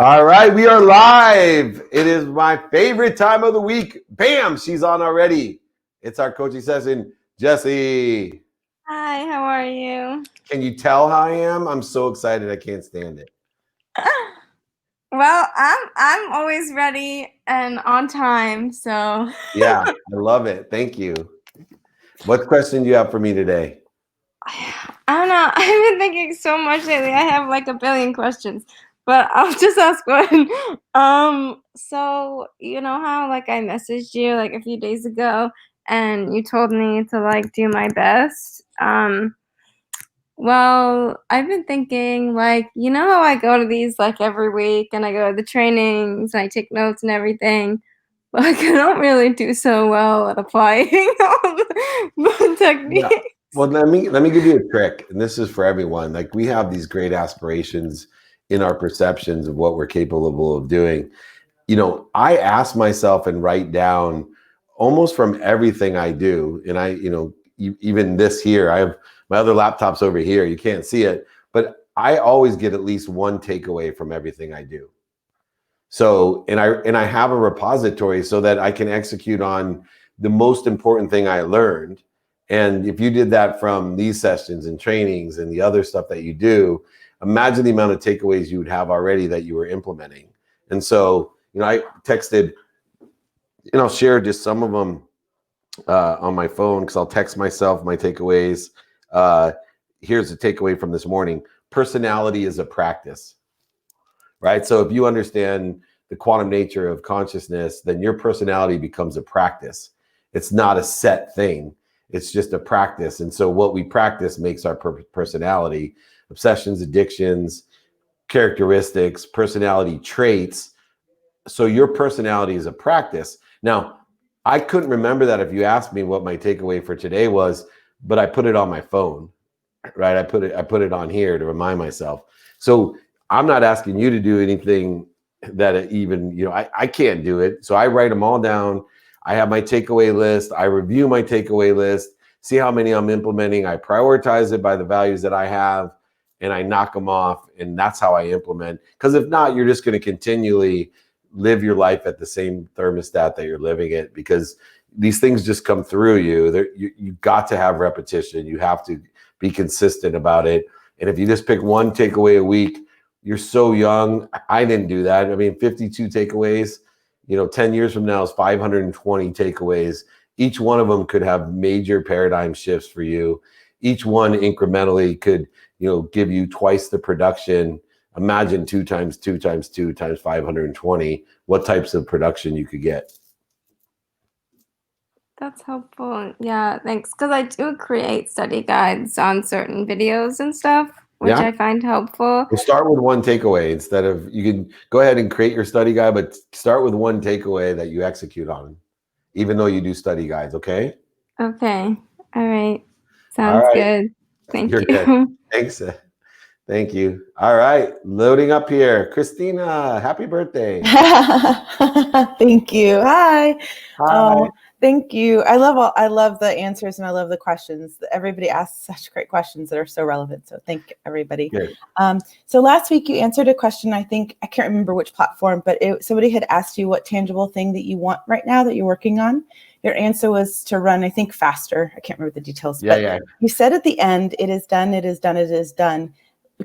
All right, we are live. It is my favorite time of the week. Bam, she's on already. It's our coaching session. Jessie, Hi, how are you? can you tell how I am? I'm so excited. I can't stand it. Well, I'm always ready and on time, so Yeah, I love it. Thank you. What question do you have for me today? I don't know. I've been thinking so much lately. I have like a billion questions, but I'll just ask one. So you know how like I messaged you like a few days ago, and you told me to like do my best. Well, I've been thinking, like, you know how I go to these like every week and I go to the trainings and I take notes and everything, but like, I don't really do so well at applying all the Yeah. techniques. Well, let me give you a trick, and this is for everyone. Like we have these great aspirations in our perceptions of what we're capable of doing. I ask myself and write down almost from everything I do. And even this here, I have my other laptops over here. You can't see it, but I always get at least one takeaway from everything I do. So, and I have a repository so that I can execute on the most important thing I learned. And if you did that from these sessions and trainings and the other stuff that you do, imagine the amount of takeaways you would have already that you were implementing. And so, I texted, and I'll share just some of them on my phone because I'll text myself my takeaways. Uh, Here's a takeaway from this morning: personality is a practice, right? So if you understand the quantum nature of consciousness, then your personality becomes a practice. It's not a set thing. It's just a practice. And so what we practice makes our personality, obsessions, addictions, characteristics, personality traits. So your personality is a practice. Now, I couldn't remember that if you asked me what my takeaway for today was, but I put it on my phone, right? I put it on here to remind myself. So I'm not asking you to do anything that even, I can't do it. So I write them all down. I have my takeaway list. I review my takeaway list, see how many I'm implementing. I prioritize it by the values that I have, and I knock them off. And that's how I implement. Because if not, you're just going to continually live your life at the same thermostat that you're living it, because these things just come through you. You got to have repetition. You have to be consistent about it. And if you just pick one takeaway a week, you're so young. I didn't do that. I mean, 52 takeaways, 10 years from now is 520 takeaways. Each one of them could have major paradigm shifts for you. Each one incrementally could, give you twice the production. Imagine 2 times 2 times 2 times 520, what types of production you could get. That's helpful. Yeah, thanks. Because I do create study guides on certain videos and stuff, which Yeah. I find helpful. We'll start with one takeaway instead of, you can go ahead and create your study guide, but start with one takeaway that you execute on, even though you do study guides. Okay. Okay. All right. All Sounds right. good. Thank You're good. you. Thanks. Thank you. All right. Loading up here. Christina, happy birthday. Thank you. Hi. Hi. Oh, thank you. I love the answers and I love the questions. Everybody asks such great questions that are so relevant. So thank everybody. Good. So last week you answered a question. I can't remember which platform, but somebody had asked you what tangible thing that you want right now that you're working on. Your answer was to run, I think, faster. I can't remember the details, but Yeah. you said at the end, it is done, it is done, it is done.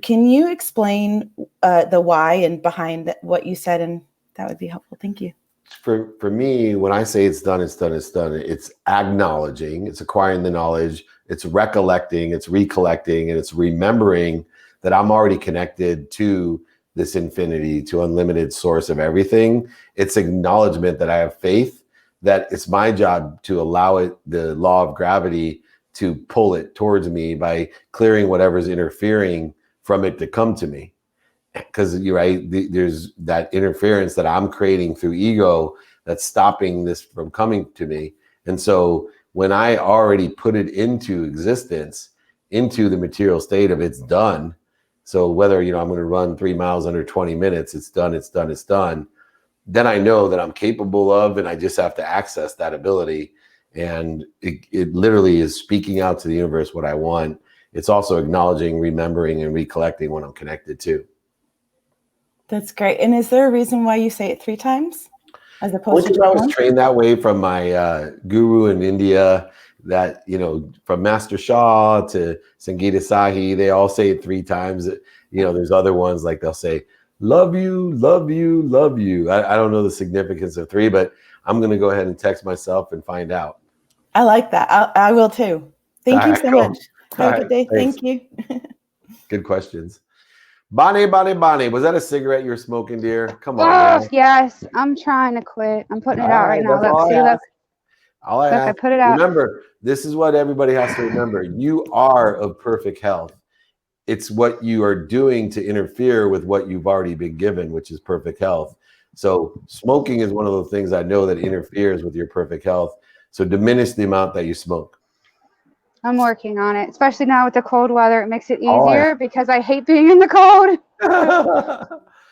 Can you explain the why and behind what you said? And that would be helpful. Thank you. For me, when I say it's done, it's done, it's done, it's acknowledging, it's acquiring the knowledge, it's recollecting, it's recollecting, and it's remembering that I'm already connected to this infinity, to unlimited source of everything. It's acknowledgement that I have faith, that it's my job to allow it, the law of gravity, to pull it towards me by clearing whatever's interfering from it to come to me. Because you're right, there's that interference that I'm creating through ego that's stopping this from coming to me. And so when I already put it into existence, into the material state of it's done, so whether I'm going to run 3 miles under 20 minutes, it's done, it's done, it's done, then I know that I'm capable of, and I just have to access that ability. And it literally is speaking out to the universe what I want. It's also acknowledging, remembering, and recollecting what I'm connected to. That's great. And is there a reason why you say it 3 times as opposed to I was one? trained that way from my guru in India, that, you know, from Master Shah to Sangeeta Sahi, they all say it 3 times. You know, there's other ones like they'll say, love you, love you, love you. I don't know the significance of 3, but I'm going to go ahead and text myself and find out. I like that. I will too. Thank you so much. Have a good day. Thanks. Thank you. Good questions. Bonnie, was that a cigarette you're smoking, dear? Come on, Oh, man. yes. I'm trying to quit. I'm putting it out right now. That's Look, all see, I look. ask. All I Look, I ask. put it out. Remember, this is what everybody has to remember. You are of perfect health. It's what you are doing to interfere with what you've already been given, which is perfect health. So smoking is one of those things I know that interferes with your perfect health. So diminish the amount that you smoke. I'm working on it, especially now with the cold weather. It makes it easier because I hate being in the cold.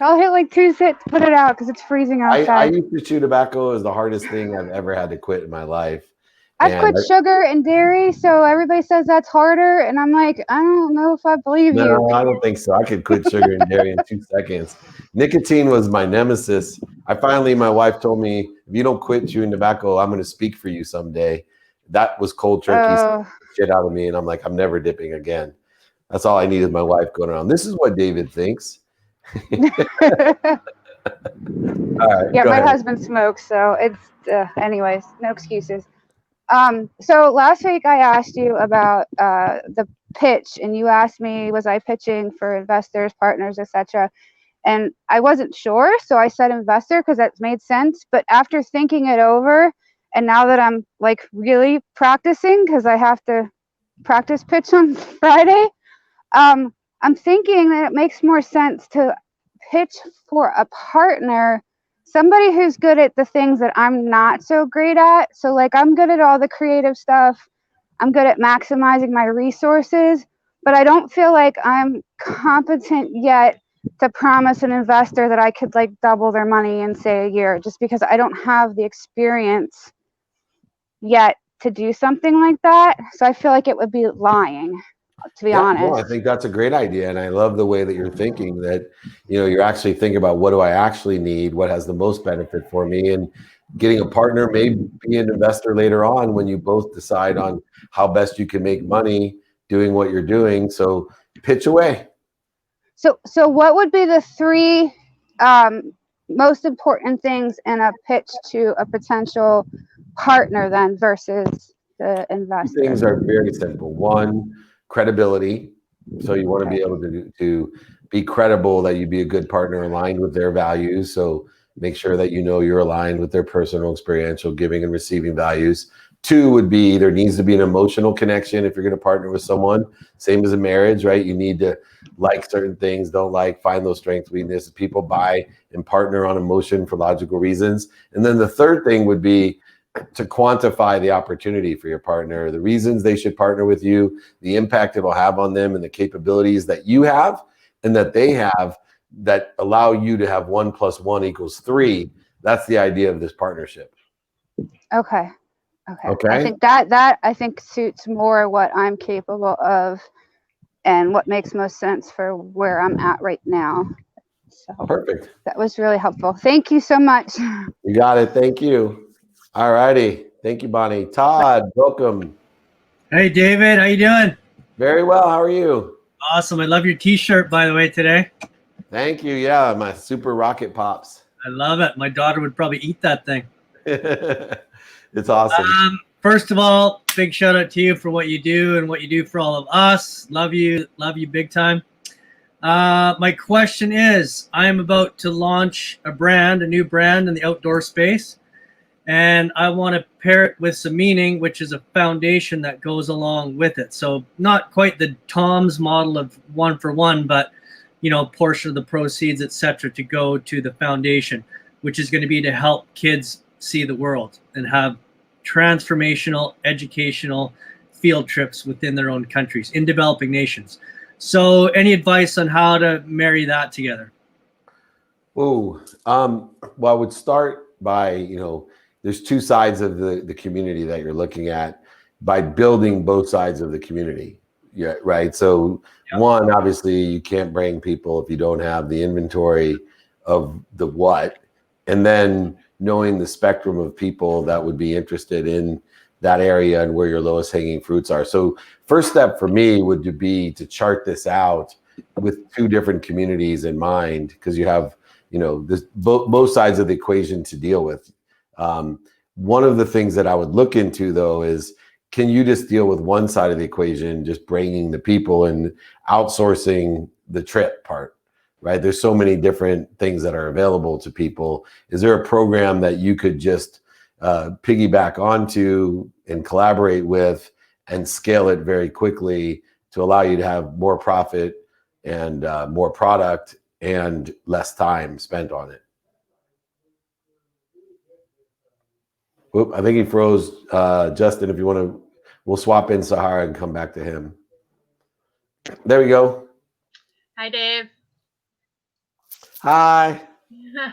I'll hit like 2 sits to put it out because it's freezing I outside. used to chew tobacco. Is the hardest thing I've ever had to quit in my life. I've quit sugar and dairy, so everybody says that's harder, and I'm like, I don't know if I believe you. No, I don't think so. I could quit sugar and dairy in 2 seconds. Nicotine was my nemesis. My wife told me, if you don't quit chewing tobacco, I'm going to speak for you someday. That was cold turkey shit out of me, and I'm like, I'm never dipping again. That's all I need is my wife going around. This is what David thinks. All right, yeah, my ahead. husband smokes, so it's anyways, no excuses. So last week I asked you about the pitch, and you asked me, was I pitching for investors, partners, etc. And I wasn't sure, so I said investor because that made sense. But after thinking it over, and now that I'm like really practicing, because I have to practice pitch on Friday, I'm thinking that it makes more sense to pitch for a partner, somebody who's good at the things that I'm not so great at. So like I'm good at all the creative stuff. I'm good at maximizing my resources, but I don't feel like I'm competent yet to promise an investor that I could like double their money in say a year, just because I don't have the experience yet to do something like that. So I feel like it would be lying, to be honest. No, I think that's a great idea. And I love the way that you're thinking that, you know, you're actually thinking about what do I actually need? What has the most benefit for me? And getting a partner, may be an investor later on when you both decide on how best you can make money doing what you're doing. So pitch away. So what would be the 3 most important things in a pitch to a potential partner then versus the investor? Things are very simple. 1, credibility. So you want to be able to be credible that you'd be a good partner aligned with their values. So make sure that you know you're aligned with their personal, experiential, giving and receiving values. 2 would be there needs to be an emotional connection if you're going to partner with someone. Same as a marriage, right? You need to like certain things, don't like, find those strengths, weaknesses. People buy and partner on emotion for logical reasons. And then the third thing would be to quantify the opportunity for your partner, the reasons they should partner with you, the impact it will have on them, and the capabilities that you have and that they have that allow you to have 1 + 1 = 3. That's the idea of this partnership. Okay. I think that I think suits more what I'm capable of and what makes most sense for where I'm at right now. So Perfect. that was really helpful. Thank you so much. You got it. Thank you. All righty. Thank you, Bonnie. Todd, welcome. Hey, David. How you doing? Very well. How are you? Awesome. I love your T-shirt, by the way, today. Thank you. Yeah, my Super Rocket Pops. I love it. My daughter would probably eat that thing. It's awesome. First of all, big shout out to you for what you do and what you do for all of us. Love you big time. My question is, I'm about to launch a new brand in the outdoor space, and I want to pair it with some meaning, which is a foundation that goes along with it. So not quite the Tom's model of 1 for 1, but portion of the proceeds, etc., to go to the foundation, which is going to be to help kids see the world and have transformational educational field trips within their own countries in developing nations. So any advice on how to marry that together? Well, I would start by, there's 2 sides of the community that you're looking at, by building both sides of the community. Yeah, right. So 1, obviously you can't bring people if you don't have the inventory of the what, and then knowing the spectrum of people that would be interested in that area and where your lowest hanging fruits are. So first step for me would be to chart this out with two different communities in mind, because you have, this both sides of the equation to deal with. One of the things that I would look into though is, can you just deal with one side of the equation, just bringing the people and outsourcing the trip part, right? There's so many different things that are available to people. Is there a program that you could just piggyback onto and collaborate with and scale it very quickly to allow you to have more profit and more product and less time spent on it? Oop, I think he froze. Justin, if you want to, we'll swap in Sahara and come back to him. There we go. Hi, Dave. Hi.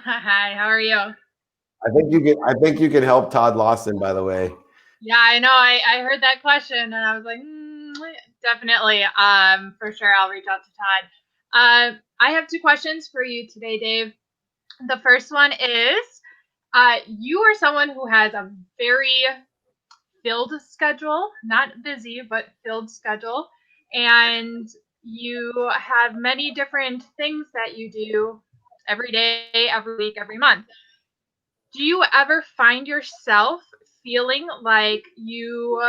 Hi, how are you? I think you can help Todd Lawson, by the way. Yeah, I know. I heard that question and I was like, definitely. For sure, I'll reach out to Todd. I have two questions for you today, Dave. The first one is, you are someone who has a very filled schedule, not busy, but filled schedule, and you have many different things that you do every day, every week, every month. Do you ever find yourself feeling like you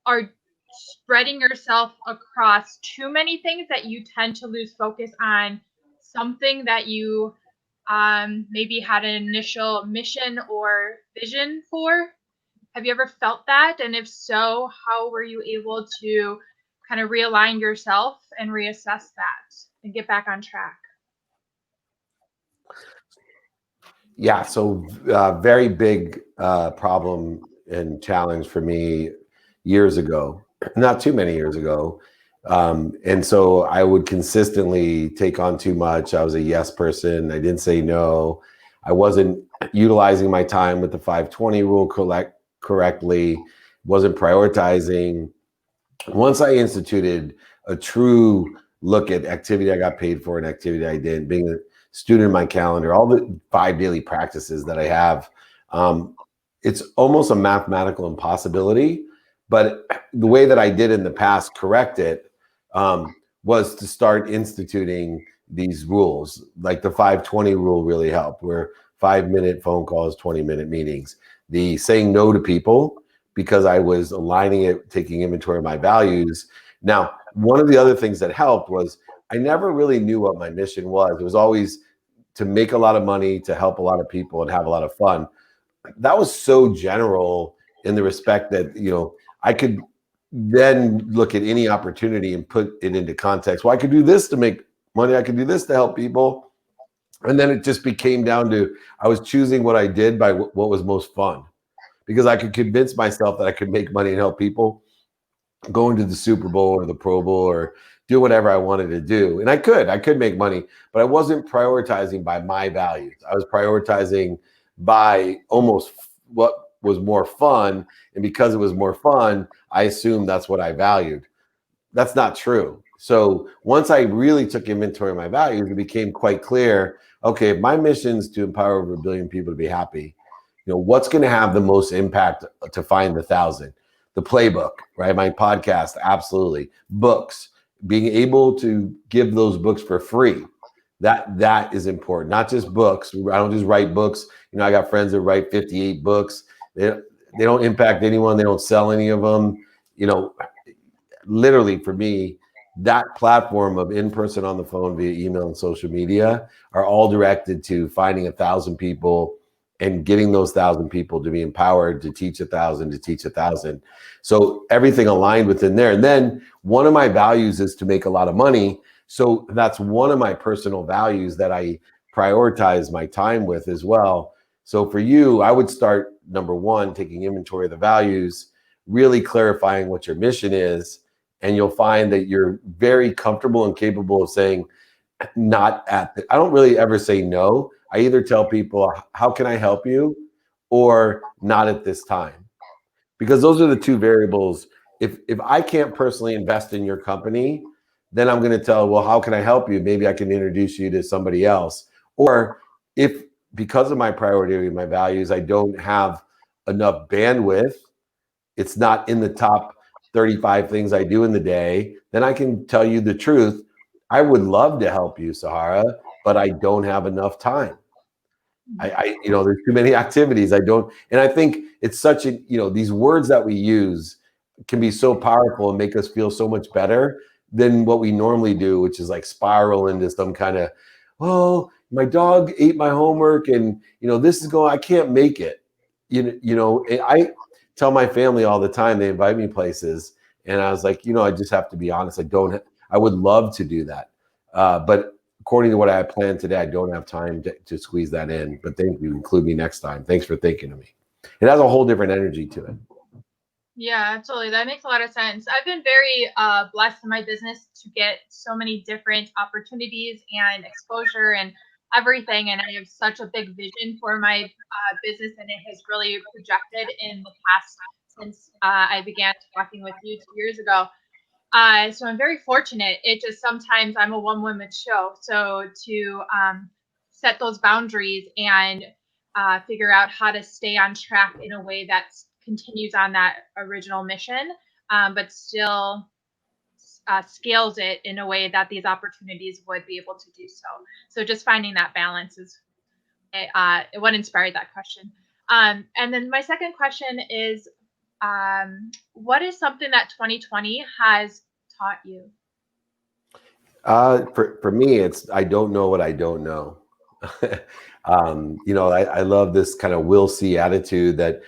are spreading yourself across too many things, that you tend to lose focus on something that you maybe had an initial mission or vision for? Have you ever felt that? And if so, how were you able to kind of realign yourself and reassess that and get back on track? Yeah, so very big problem and challenge for me years ago, not too many years ago. And so I would consistently take on too much. I was a yes person. I didn't say no. I wasn't utilizing my time with the 520 rule correctly, wasn't prioritizing. Once I instituted a true look at activity I got paid for and activity I didn't, being a student in my calendar, all the 5 daily practices that I have, it's almost a mathematical impossibility. But the way that I did in the past correct it was to start instituting these rules. Like the 520 rule really helped, where 5-minute phone calls, 20-minute meetings. The saying no to people, because I was aligning it, taking inventory of my values. Now, one of the other things that helped was I never really knew what my mission was. It was always to make a lot of money, to help a lot of people, and have a lot of fun. That was so general in the respect that, I could then look at any opportunity and put it into context. Well, I could do this to make money. I could do this to help people. And then it just became down to, I was choosing what I did by what was most fun, because I could convince myself that I could make money and help people, go into the Super Bowl or the Pro Bowl or do whatever I wanted to do. And I could make money, but I wasn't prioritizing by my values. I was prioritizing by almost what was more fun. And because it was more fun, I assumed that's what I valued. That's not true. So once I really took inventory of my values, it became quite clear, okay, if my mission is to empower over 1 billion people to be happy, what's going to have the most impact to find the 1,000? The playbook, right? My podcast, absolutely. Books, being able to give those books for free. That is important. Not just books. I don't just write books. I got friends that write 58 books. They don't impact anyone. They don't sell any of them. Literally for me, that platform of in-person, on the phone, via email and social media are all directed to finding 1,000 people and getting those 1,000 people to be empowered to teach 1,000, to teach 1,000. So everything aligned within there. And then one of my values is to make a lot of money. So that's one of my personal values that I prioritize my time with as well. So for you, I would start, number one, taking inventory of the values, really clarifying what your mission is. And you'll find that you're very comfortable and capable of saying, I don't really ever say no. I either tell people, how can I help you? Or not at this time. Because those are the two variables. If I can't personally invest in your company, then I'm going to tell, well, how can I help you? Maybe I can introduce you to somebody else. Or if because of my priority, my values, I don't have enough bandwidth, it's not in the top 35 things I do in the day, then I can tell you the truth. I would love to help you, Sahara, but I don't have enough time. There's too many activities. And I think it's such a, these words that we use can be so powerful and make us feel so much better than what we normally do, which is like spiral into some kind of, oh, my dog ate my homework and, this is going, I can't make it. I tell my family all the time, they invite me places. And I was like, I just have to be honest. I would love to do that. But according to what I planned today, I don't have time to squeeze that in, but thank you. Include me next time. Thanks for thinking of me. It has a whole different energy to it. Yeah, absolutely. That makes a lot of sense. I've been very blessed in my business to get so many different opportunities and exposure and everything. And I have such a big vision for my business, and it has really projected in the past since I began talking with you 2 years ago. So I'm very fortunate. It just sometimes I'm a one-woman show. So to set those boundaries and figure out how to stay on track in a way that continues on that original mission, but still scales it in a way that these opportunities would be able to do so. So just finding that balance is what inspired that question. And then my second question is, what is something that 2020 has taught you? For me, it's I don't know what I don't know. I love this kind of will see attitude that,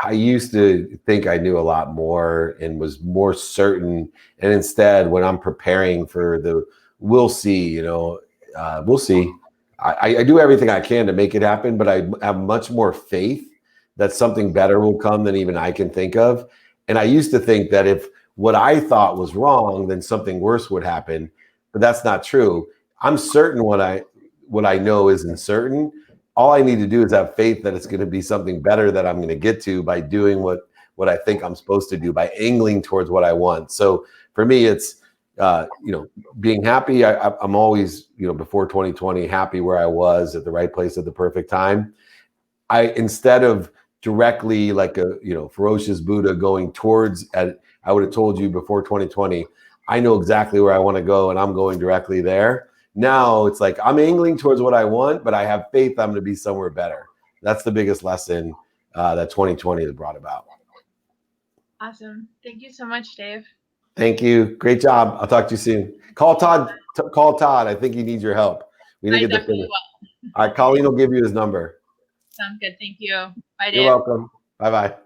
I used to think I knew a lot more and was more certain. And instead, when I'm preparing for the we'll see, we'll see. I do everything I can to make it happen, but I have much more faith that something better will come than even I can think of. And I used to think that if what I thought was wrong, then something worse would happen. But that's not true. I'm certain what I know isn't certain. All I need to do is have faith that it's going to be something better that I'm going to get to by doing what I think I'm supposed to do, by angling towards what I want. So for me, it's being happy. I'm always, before 2020, happy where I was at the right place at the perfect time. Instead of directly like a ferocious Buddha going towards, I would have told you before 2020, I know exactly where I want to go and I'm going directly there. Now it's like I'm angling towards what I want, but I have faith I'm going to be somewhere better. That's the biggest lesson that 2020 has brought about. Awesome. Thank you so much, Dave. Thank you. Great job. I'll talk to you soon. Call Todd. Call Todd. I think he needs your help. We need to get definitely will. All right, Colleen will give you his number. Sounds good. Thank you. Bye, Dave. You're welcome. Bye-bye.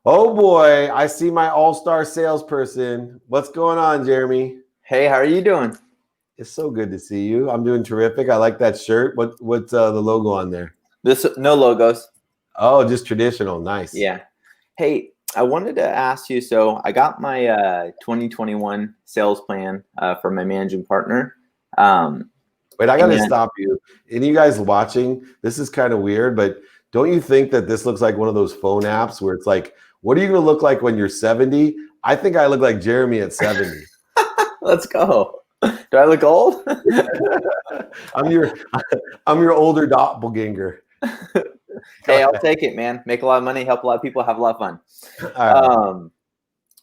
Oh boy, I see my all-star salesperson. What's going on, Jeremy? Hey, how are you doing? It's so good to see you. I'm doing terrific. I like that shirt. What's the logo on there? No logos. Oh, just traditional. Nice. Yeah. Hey, I wanted to ask you. So I got my 2021 sales plan from my managing partner. Wait, I got to stop you. Any of you guys watching? This is kind of weird, but don't you think that this looks like one of those phone apps where it's like, what are you going to look like when you're 70? I think I look like Jeremy at 70. Let's go. Do I look old? I'm your older doppelganger. Hey, I'll take it, man. Make a lot of money, help a lot of people, have a lot of fun. All right.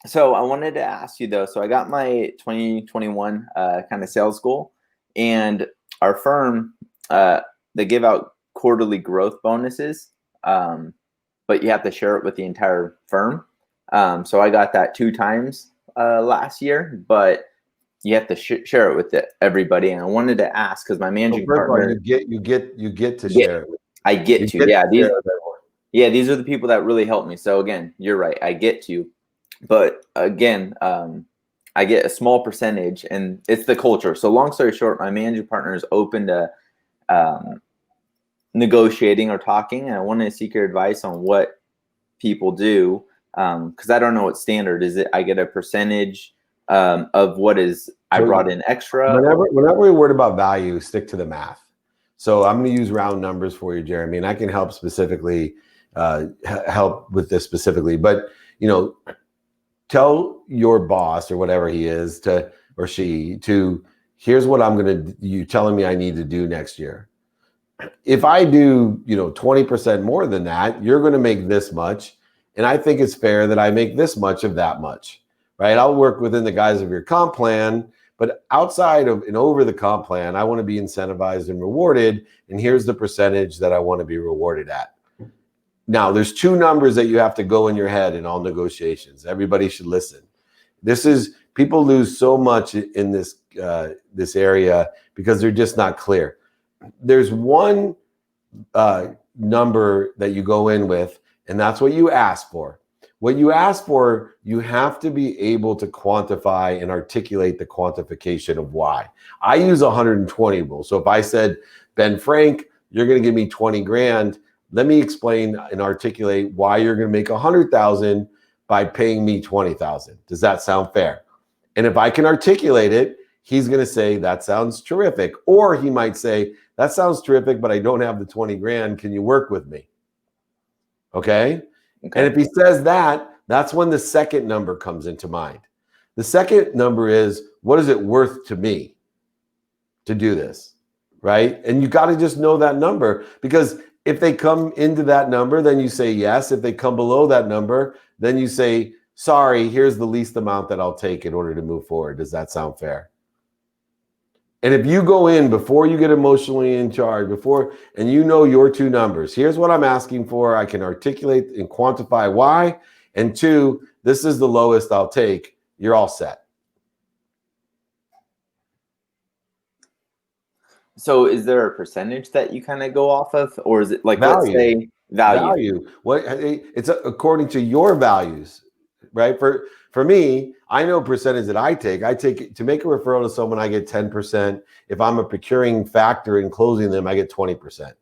So I wanted to ask you though. So I got my 2021 kind of sales goal, and our firm they give out quarterly growth bonuses, but you have to share it with the entire firm. So I got that 2 times last year, but you have to share it with everybody. And I wanted to ask because my managing partner, you get to share it. I get to, yeah. These are the people that really help me. So again, you're right. I get to, but again, I get a small percentage, and it's the culture. So long story short, my managing partner is open to negotiating or talking, and I wanted to seek your advice on what people do because I don't know what standard is. It I get a percentage of what is I brought in extra. Whenever we're worried about value, stick to the math. So I'm going to use round numbers for you, Jeremy, and I can help specifically help with this specifically. But tell your boss or whatever he is or she here's what I'm going to you telling me I need to do next year. if I do, 20% more than that, you're going to make this much. And I think it's fair that I make this much of that much, right? I'll work within the guise of your comp plan, but outside of and over the comp plan, I want to be incentivized and rewarded. And here's the percentage that I want to be rewarded at. Now, there's two numbers that you have to go in your head in all negotiations. Everybody should listen. People lose so much in this area because they're just not clear. There's one number that you go in with, and that's what you ask for. What you ask for, you have to be able to quantify and articulate the quantification of why. I use 120 rule. So if I said, Ben Frank, you're going to give me 20 grand, let me explain and articulate why you're going to make 100,000 by paying me 20,000. Does that sound fair? And if I can articulate it, he's going to say, that sounds terrific. Or he might say, that sounds terrific, but I don't have the 20 grand. Can you work with me? Okay. And if he says that, that's when the second number comes into mind. The second number is, what is it worth to me to do this? Right. And you got to just know that number, because if they come into that number, then you say yes. If they come below that number, then you say, sorry, here's the least amount that I'll take in order to move forward. Does that sound fair? And if you go in before you get emotionally in charge, and you know your two numbers, here's what I'm asking for, I can articulate and quantify why, and two, this is the lowest I'll take, you're all set. So is there a percentage that you kind of go off of, or is it like, Value. let's say value? It's according to your values, right? For me, I know percentage that I take to make a referral to someone, I get 10%. If I'm a procuring factor in closing them, I get 20%.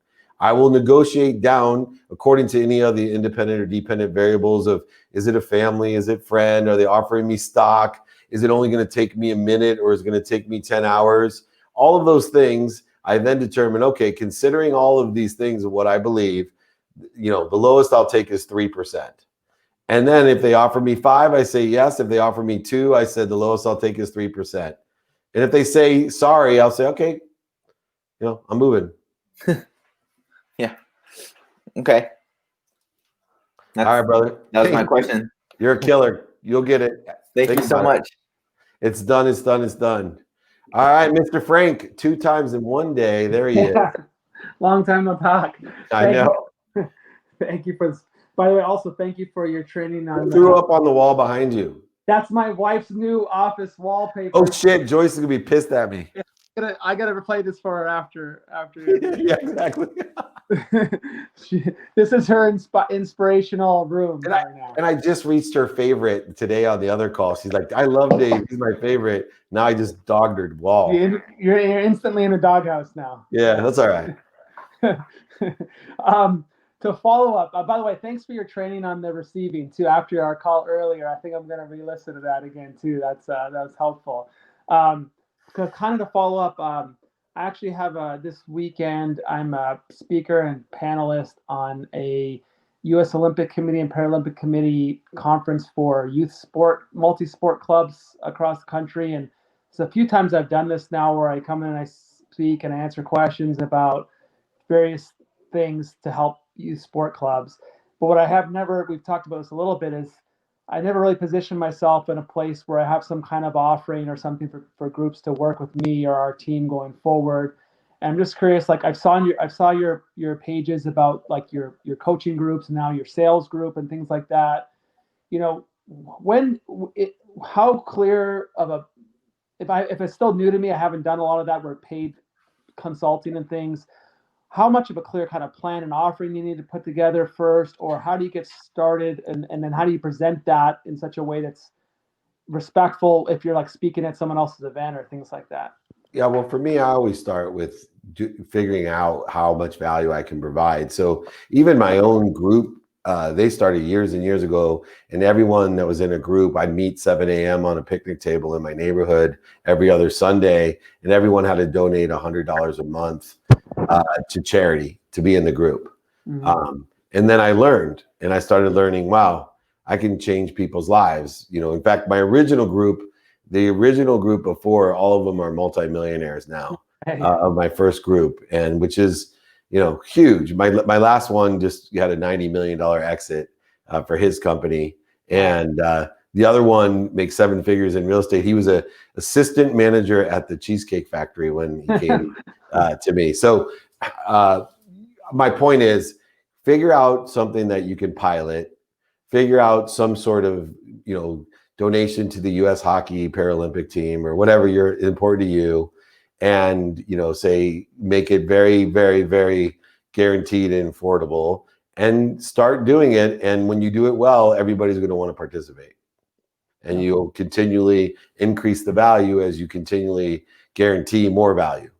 I will negotiate down according to any of the independent or dependent variables of, is it a family? Is it friend? Are they offering me stock? Is it only going to take me a minute, or is it going to take me 10 hours? All of those things, I then determine, okay, considering all of these things of what I believe, the lowest I'll take is 3%. And then if they offer me 5, I say yes. If they offer me 2, I said the lowest I'll take is 3%. And if they say sorry, I'll say, okay, I'm moving. Yeah. Okay. All right, brother. That was my question. You're a killer. You'll get it. Thank you so much. It's done. It's done. It's done. All right, Mr. Frank, 2 times in one day. There he is. Long time no talk. I know. Thank you for this. By the way, also thank you for your training on. Threw up on the wall behind you. That's my wife's new office wallpaper. Oh shit! Joyce is gonna be pissed at me. I gotta replay this for her after. Yeah, exactly. This is her inspirational room right now. And I just reached her favorite today on the other call. She's like, "I love Dave. He's my favorite." Now I just dogged her wall. You're instantly in the doghouse now. Yeah, that's all right. To follow up, by the way, thanks for your training on the receiving too. After our call earlier, I think I'm going to re-listen to that again too. That was helpful. Because kind of to follow up, I actually have this weekend, I'm a speaker and panelist on a U.S. Olympic Committee and Paralympic Committee conference for youth sport, multi-sport clubs across the country. And so a few times I've done this now where I come in and I speak and I answer questions about various things to help youth sport clubs. But what I have never, we've talked about this a little bit, is I never really positioned myself in a place where I have some kind of offering or something for groups to work with me or our team going forward. And I'm just curious, like I saw your pages about like your coaching groups and now your sales group and things like that. How clear of a, if it's still new to me, I haven't done a lot of that, where paid consulting and things, how much of a clear kind of plan and offering you need to put together first, or how do you get started, and then how do you present that in such a way that's respectful if you're like speaking at someone else's event or things like that? Yeah, well, for me, I always start with figuring out how much value I can provide. So even my own group, they started years and years ago, and everyone that was in a group, I'd meet 7 a.m. on a picnic table in my neighborhood every other Sunday, and everyone had to donate $100 a month to charity to be in the group. Mm-hmm. And then I learned, and I started learning, wow, I can change people's lives. In fact, the original group before, all of them are multimillionaires now, of my first group, and which is, huge. My last one just had a $90 million exit for his company, and the other one makes 7 figures in real estate. He was a assistant manager at the Cheesecake Factory when he came to me. So my point is, figure out something that you can pilot, figure out some sort of, donation to the U.S. Hockey Paralympic team or whatever you're important to you. And, say, make it very, very, very guaranteed and affordable, and start doing it. And when you do it well, everybody's going to want to participate. And you'll continually increase the value as you continually guarantee more value.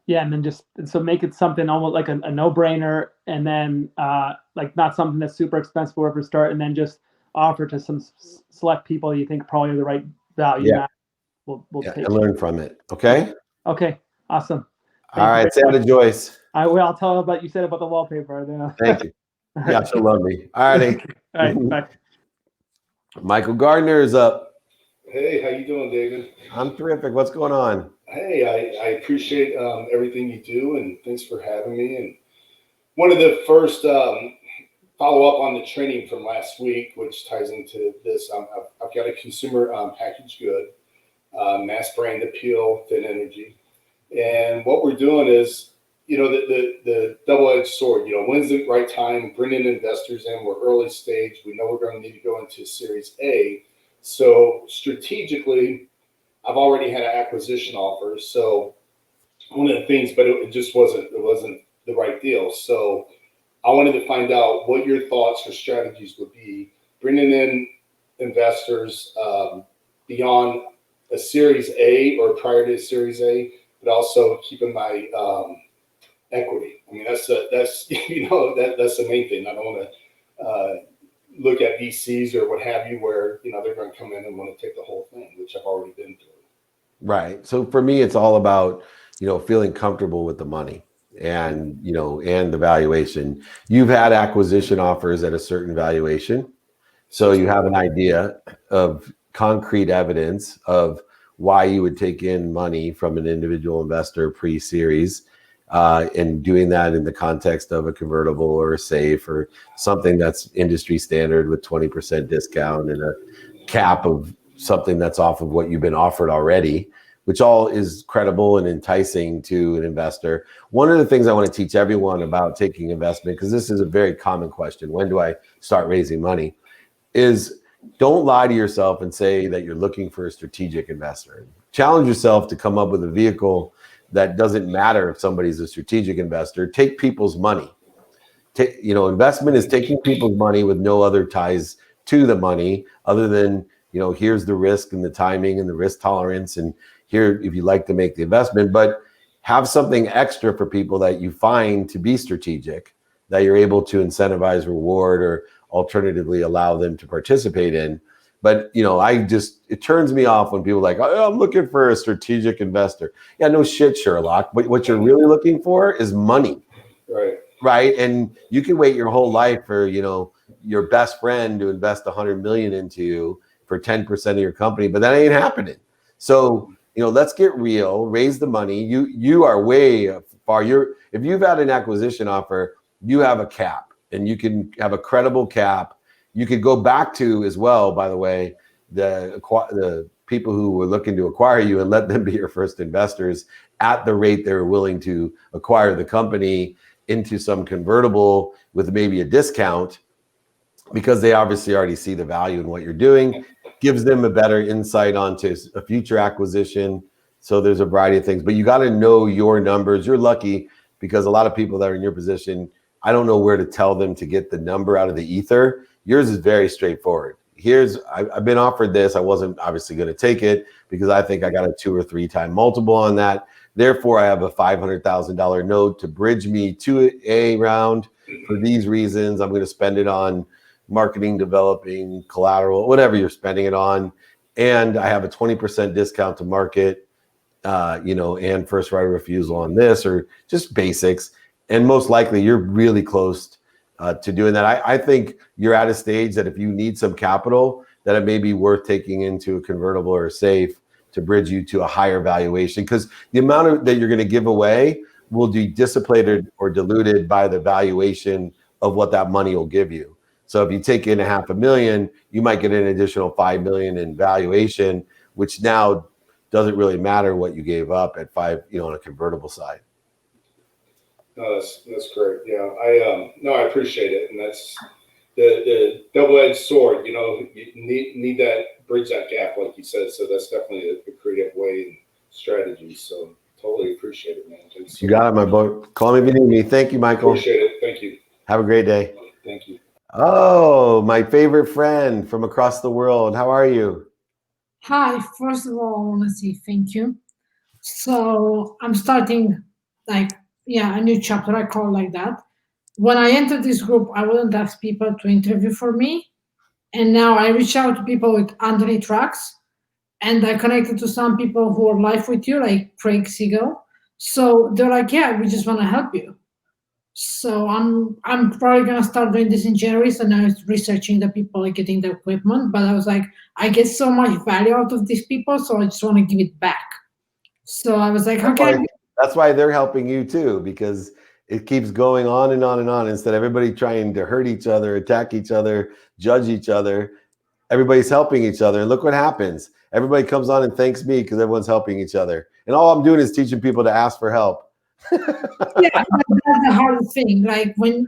Yeah, and then so make it something almost like a no-brainer, and then like not something that's super expensive or ever start, and then just offer to some select people you think probably are the right value. Yeah. We'll take and learn from it. Okay. Okay. Awesome. All right. Say hi to Joyce. I'll tell her about you said about the wallpaper. Thank you. Yeah, she'll love me. All righty. All right. Bye. Michael Gardner is up. Hey, how you doing, David? I'm terrific. What's going on? Hey, I appreciate everything you do, and thanks for having me. And one of the first follow up on the training from last week, which ties into this, I've got a consumer packaged good, mass brand appeal, thin energy, and what we're doing is, the double-edged sword. When's the right time? Bringing investors in. We're early stage. We know we're going to need to go into Series A. So strategically, I've already had an acquisition offer. So one of the things, but it just wasn't the right deal. So I wanted to find out what your thoughts or strategies would be bringing in investors beyond a Series A or prior to a Series A, but also keeping my equity. I mean, that's that's the main thing. I don't want to look at VCs or what have you, where they're going to come in and want to take the whole thing, which I've already been through. Right. So for me, it's all about feeling comfortable with the money and and the valuation. You've had acquisition offers at a certain valuation, so you have an idea of concrete evidence of why you would take in money from an individual investor pre-series. And doing that in the context of a convertible or a safe or something that's industry standard with 20% discount and a cap of something that's off of what you've been offered already, which all is credible and enticing to an investor. One of the things I want to teach everyone about taking investment, because this is a very common question, when do I start raising money, is don't lie to yourself and say that you're looking for a strategic investor. Challenge yourself to come up with a vehicle that doesn't matter if somebody's a strategic investor. Take people's money. Investment is taking people's money with no other ties to the money other than, here's the risk and the timing and the risk tolerance, and here if you like to make the investment, but have something extra for people that you find to be strategic, that you're able to incentivize, reward, or alternatively allow them to participate in. But, it turns me off when people are like, oh, I'm looking for a strategic investor. Yeah, no shit, Sherlock. But what you're really looking for is money. Right. Right. And you can wait your whole life for, your best friend to invest $100 million into you for 10% of your company, but that ain't happening. So, let's get real, raise the money. You are way far. If you've had an acquisition offer, you have a cap, and you can have a credible cap. You could go back to as well, by the way, the people who were looking to acquire you and let them be your first investors at the rate they were willing to acquire the company into some convertible with maybe a discount, because they obviously already see the value in what you're doing, gives them a better insight onto a future acquisition. So there's a variety of things, but you got to know your numbers. You're lucky because a lot of people that are in your position, I don't know where to tell them to get the number out of the ether. Yours is very straightforward. I've been offered this. I wasn't obviously going to take it because I think I got a 2 or 3 time multiple on that. Therefore, I have a $500,000 note to bridge me to a round for these reasons. I'm going to spend it on marketing, developing, collateral, whatever you're spending it on. And I have a 20% discount to market, and first right of refusal on this, or just basics. And most likely you're really close to doing that. I think you're at a stage that if you need some capital, that it may be worth taking into a convertible or a safe to bridge you to a higher valuation, because the amount that you're going to give away will be dissipated or diluted by the valuation of what that money will give you. So if you take in $500,000, you might get an additional $5 million in valuation, which now doesn't really matter what you gave up at $5, on a convertible side. No, that's great. Yeah, I appreciate it, and that's the double-edged sword. You need that, bridge that gap, like you said. So that's definitely a creative way and strategy. So totally appreciate it, man. Thanks so You got much. it, my boy. Call me if you need me. Thank you, Michael. Appreciate it. Thank you. Have a great day. Thank you. Oh, my favorite friend from across the world. How are you? Hi, first of all, I want to say thank you. So I'm starting a new chapter, I call it like that. When I entered this group, I wouldn't ask people to interview for me. And now I reach out to people with Anthony Trucks, and I connected to some people who are live with you, like Craig Siegel. So they're like, yeah, we just want to help you. So I'm probably gonna start doing this in January. So now it's researching the people like getting the equipment. But I was like, I get so much value out of these people, so I just want to give it back. So I was like, That's why they're helping you too, because it keeps going on and on and on. Instead of everybody trying to hurt each other, attack each other, judge each other, everybody's helping each other. And look what happens. Everybody comes on and thanks me because everyone's helping each other. And all I'm doing is teaching people to ask for help. yeah, that's the hardest thing. Like when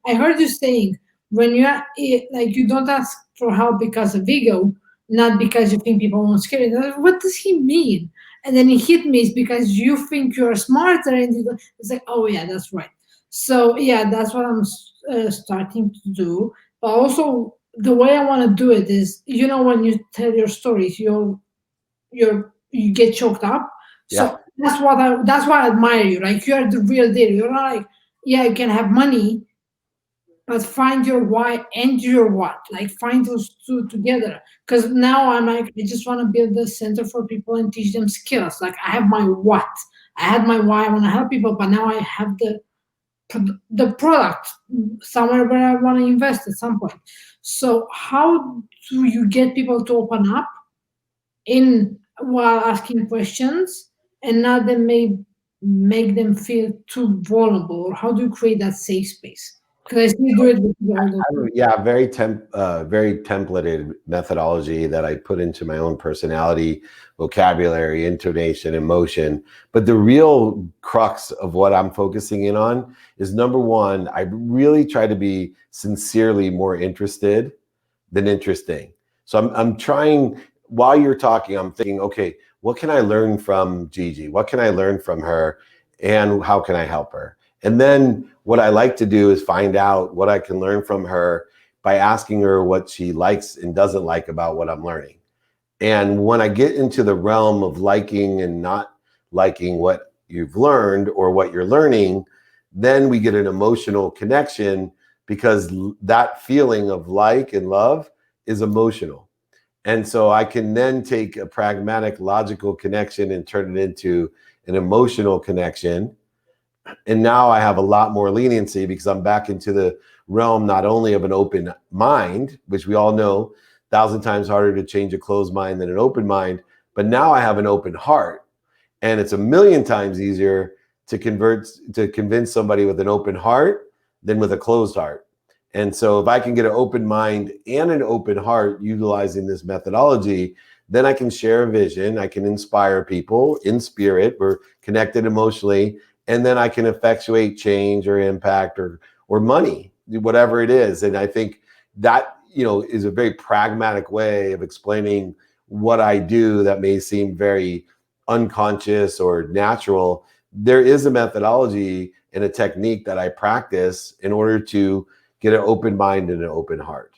I heard you saying, when you don't ask for help because of ego, not because you think people won't scare you. What does he mean? And then it hit me, it's because you think you're smarter, and it's like, oh yeah, that's right. So yeah, that's what I'm starting to do. But also the way I want to do it is, when you tell your stories, you get choked up. So that's why I admire you. Like, you're the real deal. You're not like, yeah, you can have money, but find your why and your what. Like, find those two together. Because now I'm like, I just want to build a center for people and teach them skills. Like, I have my what. I had my why. I want to help people, but now I have the product somewhere where I want to invest at some point. So how do you get people to open up while asking questions, and not then make them feel too vulnerable? Or how do you create that safe space? Because I still do it with very templated methodology that I put into my own personality, vocabulary, intonation, emotion. But the real crux of what I'm focusing in on is, number one, I really try to be sincerely more interested than interesting. So I'm trying, while you're talking, I'm thinking, okay, what can I learn from Gigi? What can I learn from her? And how can I help her? And then what I like to do is find out what I can learn from her by asking her what she likes and doesn't like about what I'm learning. And when I get into the realm of liking and not liking what you've learned or what you're learning, then we get an emotional connection, because that feeling of like and love is emotional. And so I can then take a pragmatic, logical connection and turn it into an emotional connection. And now I have a lot more leniency, because I'm back into the realm not only of an open mind, which we all know 1,000 times harder to change a closed mind than an open mind, but now I have an open heart, and it's 1,000,000 times easier to convince somebody with an open heart than with a closed heart. And so if I can get an open mind and an open heart utilizing this methodology, then I can share a vision, I can inspire people in spirit, we're connected emotionally, and then I can effectuate change or impact or money, whatever it is. And I think that, is a very pragmatic way of explaining what I do that may seem very unconscious or natural. There is a methodology and a technique that I practice in order to get an open mind and an open heart.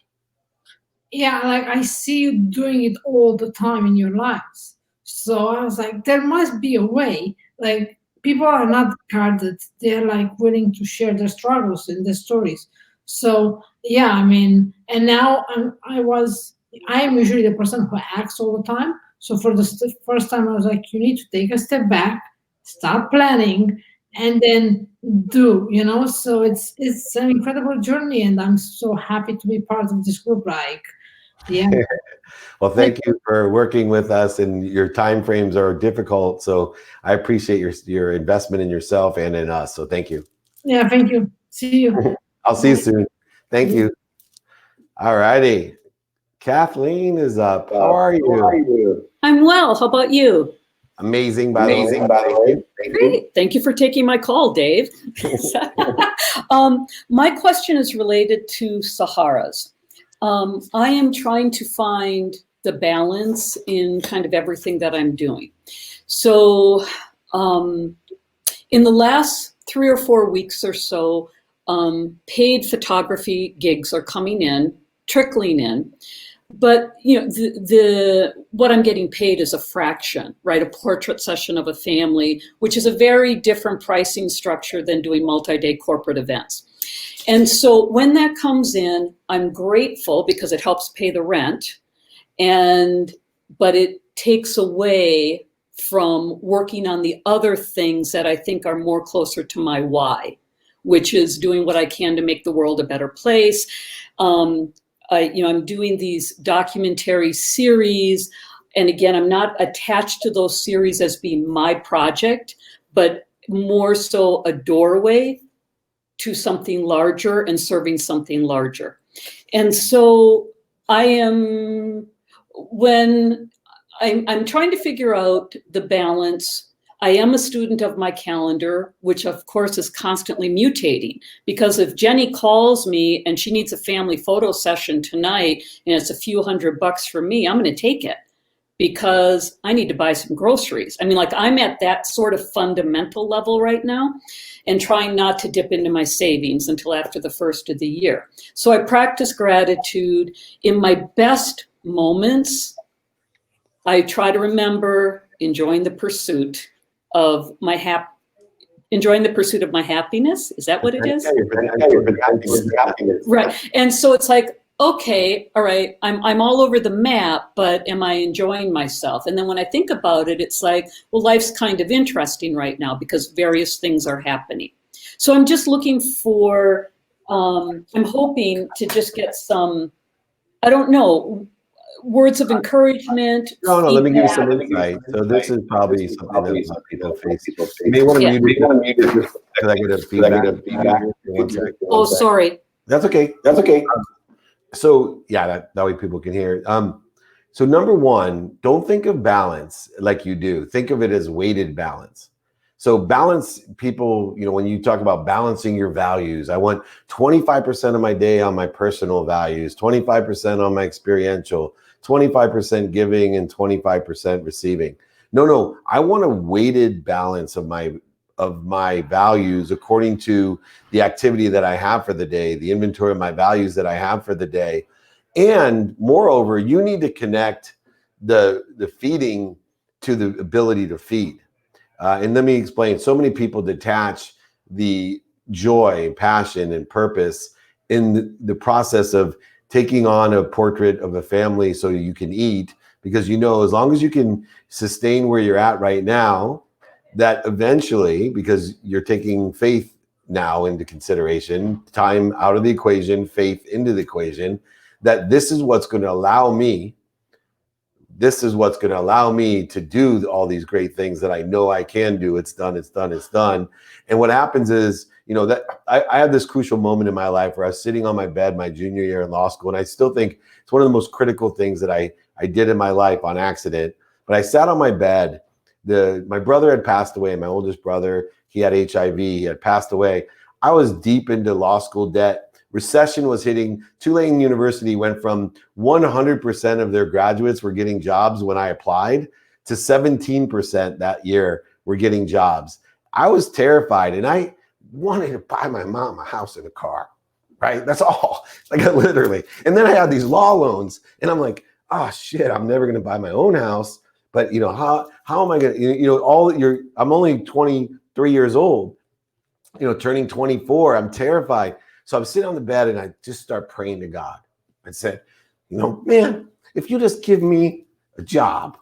Yeah, like I see you doing it all the time in your lives. So I was like, there must be a way. Like, people are not guarded. They're like willing to share their struggles and their stories. So yeah, I mean, and now I am usually the person who acts all the time. So for the first time, I was like, you need to take a step back, start planning, and then do. So it's an incredible journey, and I'm so happy to be part of this group. Like, Yeah. Well, thank you for working with us, and your time frames are difficult. So I appreciate your investment in yourself and in us. So thank you. Yeah. Thank you. See you. I'll see you soon. Thank you. All righty. Kathleen is up. How are you? I'm well. How about you? Amazing, by the way. Great. Thank you for taking my call, Dave. My question is related to Saharas. I am trying to find the balance in kind of everything that I'm doing. So in the last 3 or 4 weeks or so, paid photography gigs are coming in, trickling in. But you know, the what I'm getting paid is a fraction, right? A portrait session of a family, which is a very different pricing structure than doing multi-day corporate events. And so when that comes in, I'm grateful because it helps pay the rent, but it takes away from working on the other things that I think are more closer to my why, which is doing what I can to make the world a better place. I'm doing these documentary series, and again, I'm not attached to those series as being my project, but more so a doorway to something larger and serving something larger. And so when I'm trying to figure out the balance. I am a student of my calendar, which of course is constantly mutating, because if Jenny calls me and she needs a family photo session tonight and it's a few $100 for me, I'm going to take it because I need to buy some groceries. I mean, like, I'm at that sort of fundamental level right now and trying not to dip into my savings until after the first of the year. So I practice gratitude in my best moments. I try to remember enjoying the pursuit of my happiness. Is that what it is? Right. And so it's like, okay, all right, I'm all over the map, but am I enjoying myself? And then when I think about it, it's like, well, life's kind of interesting right now because various things are happening. So I'm just looking for, I'm hoping to just get some, I don't know, words of encouragement. No, let me give you some insight. So this is probably something that people face. You may want to mute it because I get a feedback. Oh, sorry. That's okay. So yeah, that way people can hear. So number one, don't think of balance like you do. Think of it as weighted balance. So balance, people, when you talk about balancing your values, I want 25% of my day on my personal values, 25% on my experiential, 25% giving, and 25% receiving. No, I want a weighted balance of my values according to the activity that I have for the day, the inventory of my values that I have for the day. And moreover, you need to connect the feeding to the ability to feed. And let me explain. So many people detach the joy, passion, and purpose in the process of taking on a portrait of a family so you can eat, because as long as you can sustain where you're at right now, that eventually, because you're taking faith now into consideration, time out of the equation, faith into the equation, that this is what's going to allow me to do all these great things that I know I can do. It's done. And what happens is, that I had this crucial moment in my life where I was sitting on my bed my junior year in law school. And I still think it's one of the most critical things that I did in my life on accident. But I sat on my bed. My brother had passed away, my oldest brother. He had HIV. He had passed away. I was deep into law school debt. Recession was hitting. Tulane University went from 100% of their graduates were getting jobs when I applied to 17% that year were getting jobs. I was terrified, and I wanted to buy my mom a house and a car, right? That's all, literally. And then I had these law loans, and I'm like, oh shit, I'm never going to buy my own house. But how am I going to, I'm only 23 years old, turning 24. I'm terrified. So I'm sitting on the bed and I just start praying to God. I said, man, if you just give me a job,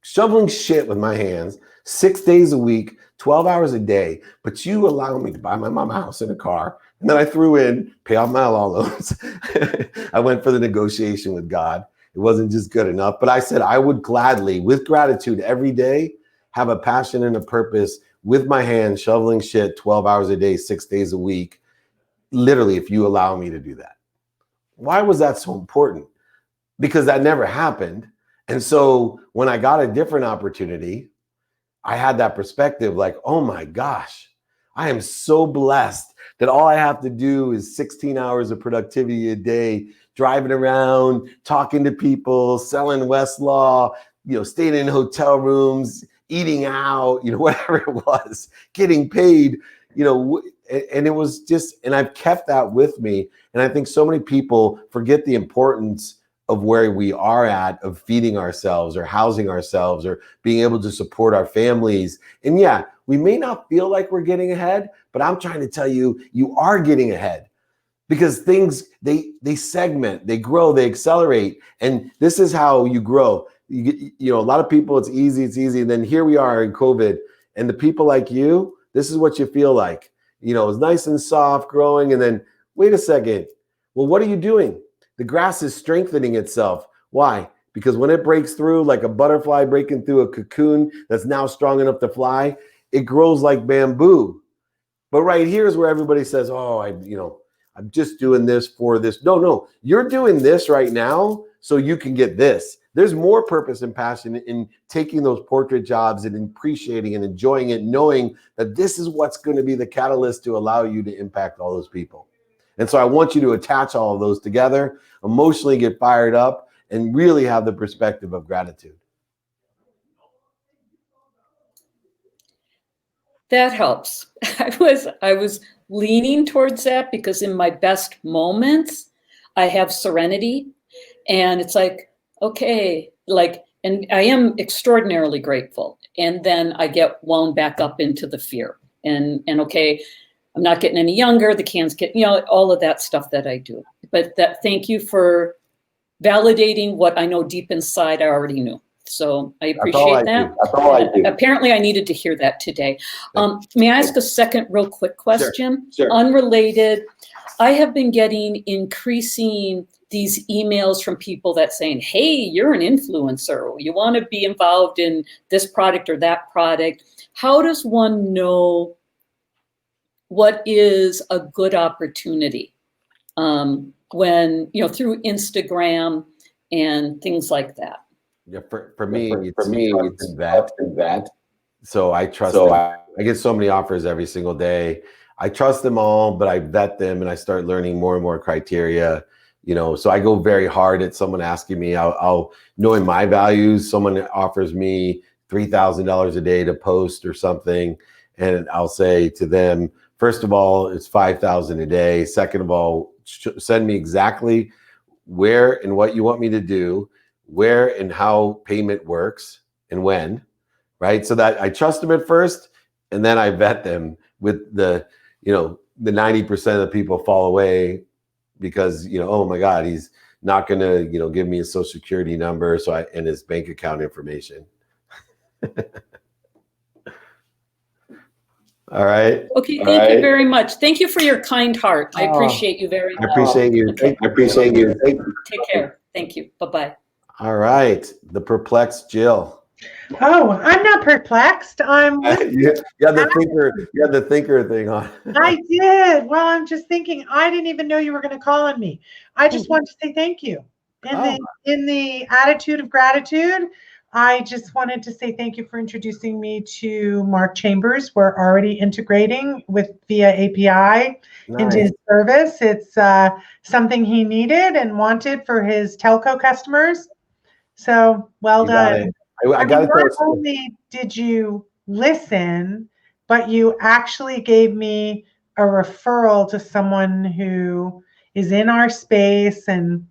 shoveling shit with my hands 6 days a week, 12 hours a day, but you allow me to buy my mom a house and a car. And then I threw in, pay off my law loans. I went for the negotiation with God. It wasn't just good enough, but I said I would gladly, with gratitude every day, have a passion and a purpose with my hands, shoveling shit 12 hours a day, 6 days a week, literally, if you allow me to do that. Why was that so important? Because that never happened. And so when I got a different opportunity, I had that perspective like, oh my gosh, I am so blessed that all I have to do is 16 hours of productivity a day, driving around, talking to people, selling Westlaw, staying in hotel rooms, eating out, whatever it was, getting paid, and it was just, and I've kept that with me. And I think so many people forget the importance of where we are at, of feeding ourselves or housing ourselves or being able to support our families. And yeah, we may not feel like we're getting ahead, but I'm trying to tell you, you are getting ahead, because things, they segment, they grow, they accelerate. And this is how you grow. A lot of people, it's easy. And then here we are in COVID, and the people like you, this is what you feel like. It's nice and soft growing. And then wait a second. Well, what are you doing? The grass is strengthening itself. Why? Because when it breaks through, like a butterfly breaking through a cocoon that's now strong enough to fly, it grows like bamboo. But right here is where everybody says, oh, I'm just doing this for this. No, you're doing this right now so you can get this. There's more purpose and passion in taking those portrait jobs and appreciating and enjoying it, knowing that this is what's going to be the catalyst to allow you to impact all those people. And so I want you to attach all of those together, emotionally get fired up, and really have the perspective of gratitude. That helps. I was leaning towards that because in my best moments, I have serenity, and it's like, okay, and I am extraordinarily grateful. And then I get wound back up into the fear and okay, I'm not getting any younger. The can's getting, all of that stuff that I do. But thank you for validating what I know deep inside I already knew. So I appreciate that. That's all I do. Apparently I needed to hear that today. May I ask a second real quick question? Sure. Unrelated. I have been getting increasing these emails from people that saying, hey, you're an influencer. You want to be involved in this product or that product. How does one know what is a good opportunity when, through Instagram and things like that? Yeah, for me, it's that. So I trust them. I get so many offers every single day. I trust them all, but I vet them and I start learning more and more criteria. So I go very hard at someone asking me, I'll knowing my values. Someone offers me $3,000 a day to post or something, and I'll say to them, first of all, it's $5,000 a day. Second of all, send me exactly where and what you want me to do, where and how payment works and when, right? So that I trust them at first, and then I vet them with the 90% of the people fall away because, oh my God, he's not going to, give me his social security number and his bank account information. All right. Okay, thank you very much. Thank you for your kind heart. I appreciate you very much. I appreciate you. Okay. I appreciate you. Take care. Thank you. Bye-bye. All right. The perplexed Jill. Oh, I'm not perplexed. I'm you had the thinker thing on. I did. Well, I'm just thinking, I didn't even know you were going to call on me. I just wanted to say thank you. In the attitude of gratitude, I just wanted to say thank you for introducing me to Mark Chambers. We're already integrating via API into his service. It's something he needed and wanted for his telco customers. So well done. I got to tell you, not only did you listen, but you actually gave me a referral to someone who is in our space, and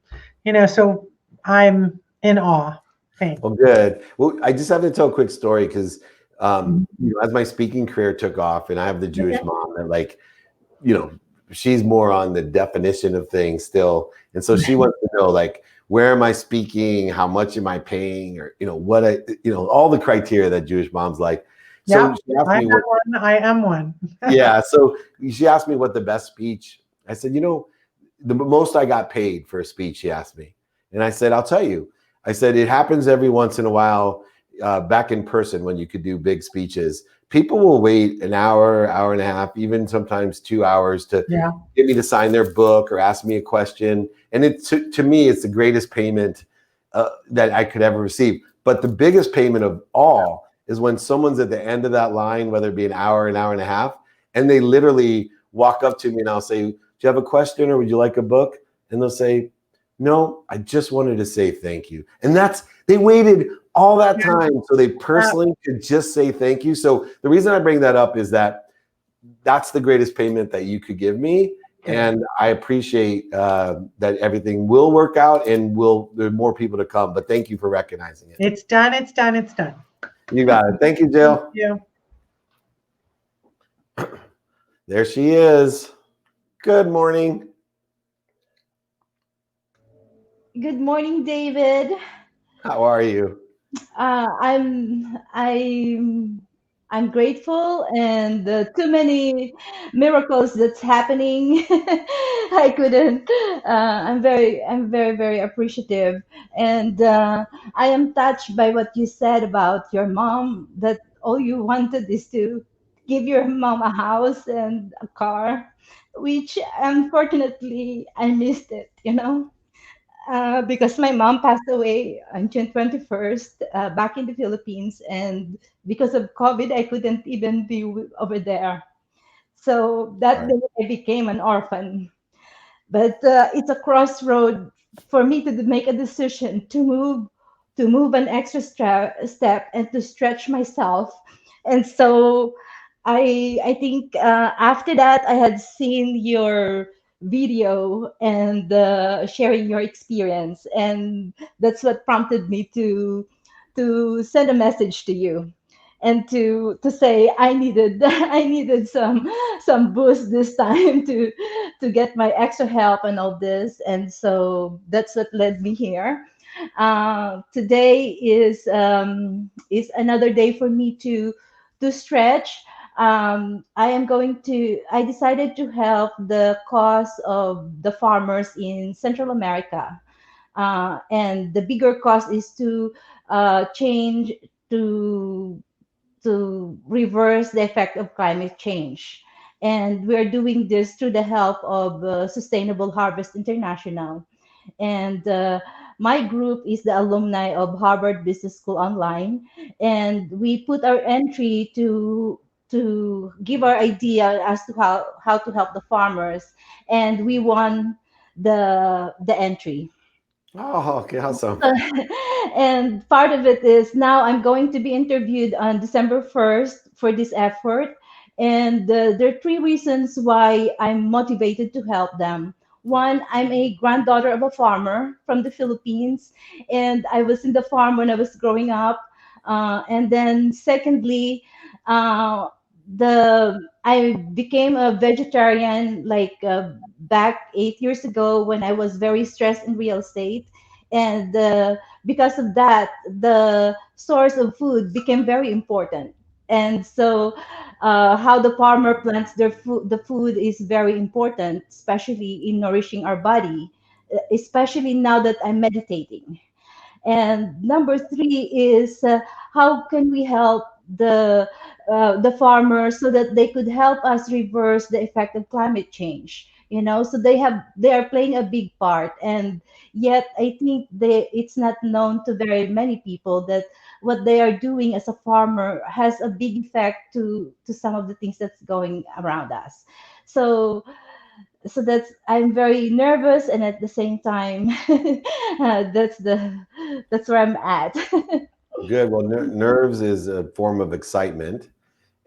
so I'm in awe. Thanks. Well, good. Well, I just have to tell a quick story because, as my speaking career took off, and I have the Jewish mom that, she's more on the definition of things still, and so she wants to know, where am I speaking? How much am I paying? Or, all the criteria that Jewish moms like. So Yeah, she asked I me have one. I am one. yeah. So she asked me what the best speech. I said, the most I got paid for a speech, she asked me. And I said, I'll tell you. I said, it happens every once in a while back in person when you could do big speeches. People will wait an hour, hour and a half, even sometimes 2 hours to get me to sign their book or ask me a question. And to me, it's the greatest payment that I could ever receive. But the biggest payment of all is when someone's at the end of that line, whether it be an hour and a half, and they literally walk up to me and I'll say, do you have a question or would you like a book? And they'll say, no, I just wanted to say thank you. And they waited all that time so they personally could just say thank you. So the reason I bring that up is that's the greatest payment that you could give me. And I appreciate that everything will work out and there are more people to come. But thank you for recognizing it. It's done. It's done. It's done. You got it. Thank you, Jill. Thank you. There she is. Good morning. Good morning, David. How are you? I'm grateful, and too many miracles that's happening. I couldn't. I'm very very appreciative, and I am touched by what you said about your mom. That all you wanted is to give your mom a house and a car, which unfortunately I missed it. Because my mom passed away on June 21st back in the Philippines. And because of COVID, I couldn't even be over there. So that day I became an orphan. But it's a crossroad for me to make a decision to move an extra step and to stretch myself. And so I think after that I had seen your video and sharing your experience, and that's what prompted me to send a message to you and to say I needed I needed some boost this time to get my extra help and all this. And so that's what led me here. Today is another day for me to stretch. I decided to help the cause of the farmers in Central America. And the bigger cause is to change to reverse the effect of climate change. And we're doing this through the help of Sustainable Harvest International. And my group is the alumni of Harvard Business School Online. And we put our entry to give our idea as to how to help the farmers. And we won the entry. Oh, okay, awesome. And part of it is now I'm going to be interviewed on December 1st for this effort. And there are three reasons why I'm motivated to help them. One, I'm a granddaughter of a farmer from the Philippines, and I was in the farm when I was growing up. And then, secondly, I became a vegetarian like back 8 years ago when I was very stressed in real estate. And because of that, the source of food became very important. And so how the farmer plants the food is very important, especially in nourishing our body, especially now that I'm meditating. And number three is how can we help the farmers so that they could help us reverse the effect of climate change. So they are playing a big part, and yet I think it's not known to very many people that what they are doing as a farmer has a big effect to some of the things that's going around us. So that's I'm very nervous, and at the same time that's where I'm at. Good. Well, nerves is a form of excitement.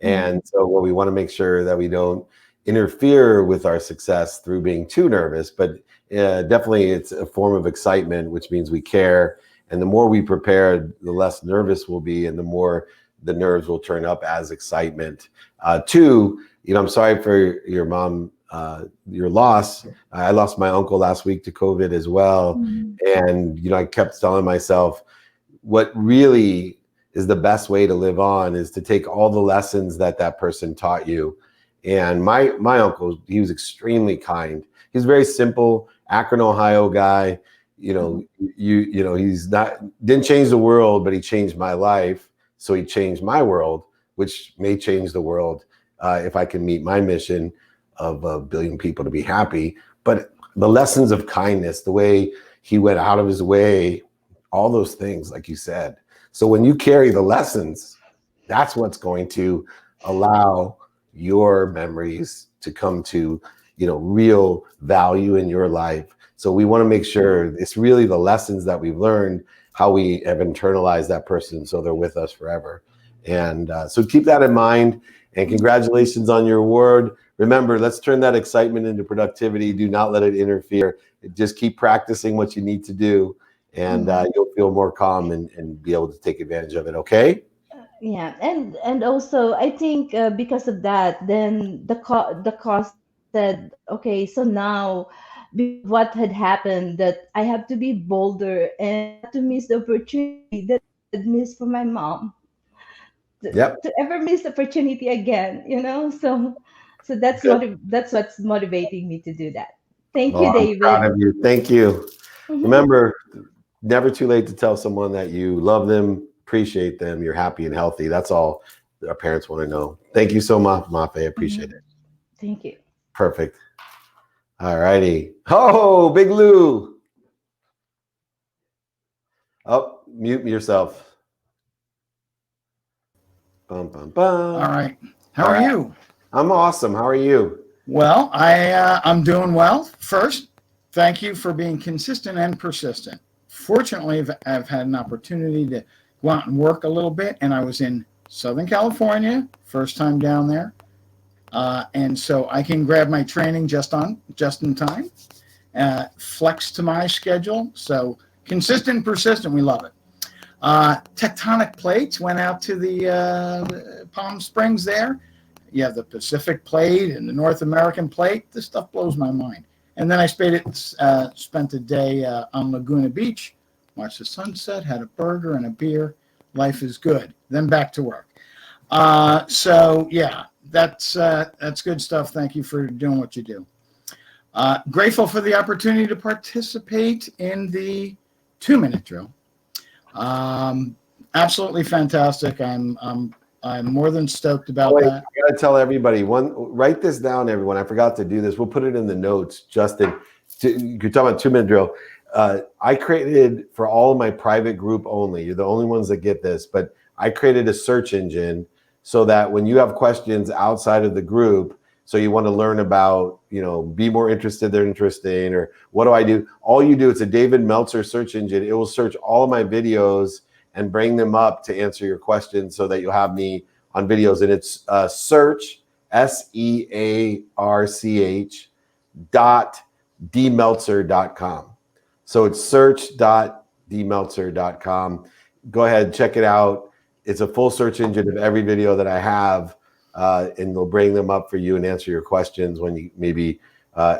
And so what we want to make sure that we don't interfere with our success through being too nervous, but definitely it's a form of excitement, which means we care. And the more we prepare, the less nervous we'll be, and the more the nerves will turn up as excitement. Two, I'm sorry for your mom, your loss. I lost my uncle last week to COVID as well. And, I kept telling myself, what really is the best way to live on, is to take all the lessons that that person taught you. And my uncle, he was extremely kind. He's a very simple Akron, Ohio guy. You know, you know, he's not, didn't change the world, but he changed my life. So he changed my world, which may change the world if I can meet my mission of 1 billion people to be happy. But the lessons of kindness, the way he went out of his way, all those things, like you said. So when you carry the lessons, that's what's going to allow your memories to come to, you know, real value in your life. So we want to make sure it's really the lessons that we've learned, how we have internalized that person so they're with us forever. And so keep that in mind, and congratulations on your award. Remember, let's turn that excitement into productivity. Do not let it interfere. Just keep practicing what you need to do, and you'll feel more calm and be able to take advantage of it. Okay? Yeah, and also I think because of that, then the cost said, okay, so now what had happened, that I have to be bolder and not to miss the opportunity that I had missed for my mom Yep. to ever miss the opportunity again, you know. So that's Good. that's what's motivating me to do that. Thank Well, you, I'm David. proud of you. Thank you. Mhm. Remember, never too late to tell someone that you love them, appreciate them, you're happy and healthy. That's all our parents want to know. Thank you so much, Mafe. I appreciate it. Thank you. Perfect. All righty. Oh, Big Lou. Oh, mute yourself. Bum, bum, bum. All right. How are you? I'm awesome. How are you? Well, I'm doing well. First, thank you for being consistent and persistent. Fortunately, I've had an opportunity to go out and work a little bit, and I was in Southern California, first time down there, and so I can grab my training just in time, flex to my schedule. So consistent and persistent, we love it. Tectonic plates went out to the Palm Springs there. You have the Pacific plate and the North American plate. This stuff blows my mind. And then I spent a day on Laguna Beach, watched the sunset, had a burger and a beer. Life is good. Then back to work. So yeah, that's good stuff. Thank you for doing what you do. Grateful for the opportunity to participate in the 2-minute drill. Absolutely fantastic. I'm more than stoked about that. I gotta tell everybody, write this down, everyone. I forgot to do this. We'll put it in the notes. Justin, you're talking about 2-minute drill. I created for all of my private group only. You're the only ones that get this, but I created a search engine so that when you have questions outside of the group, so you want to learn about, you know, be more interested than interesting, or what do I do? All you do, it's a David Meltzer search engine. It will search all of my videos and bring them up to answer your questions so that you'll have me on videos. And it's search, search.dmeltzer.com. So it's search.dmeltzer.com. Go ahead, check it out. It's a full search engine of every video that I have, and they'll bring them up for you and answer your questions when you maybe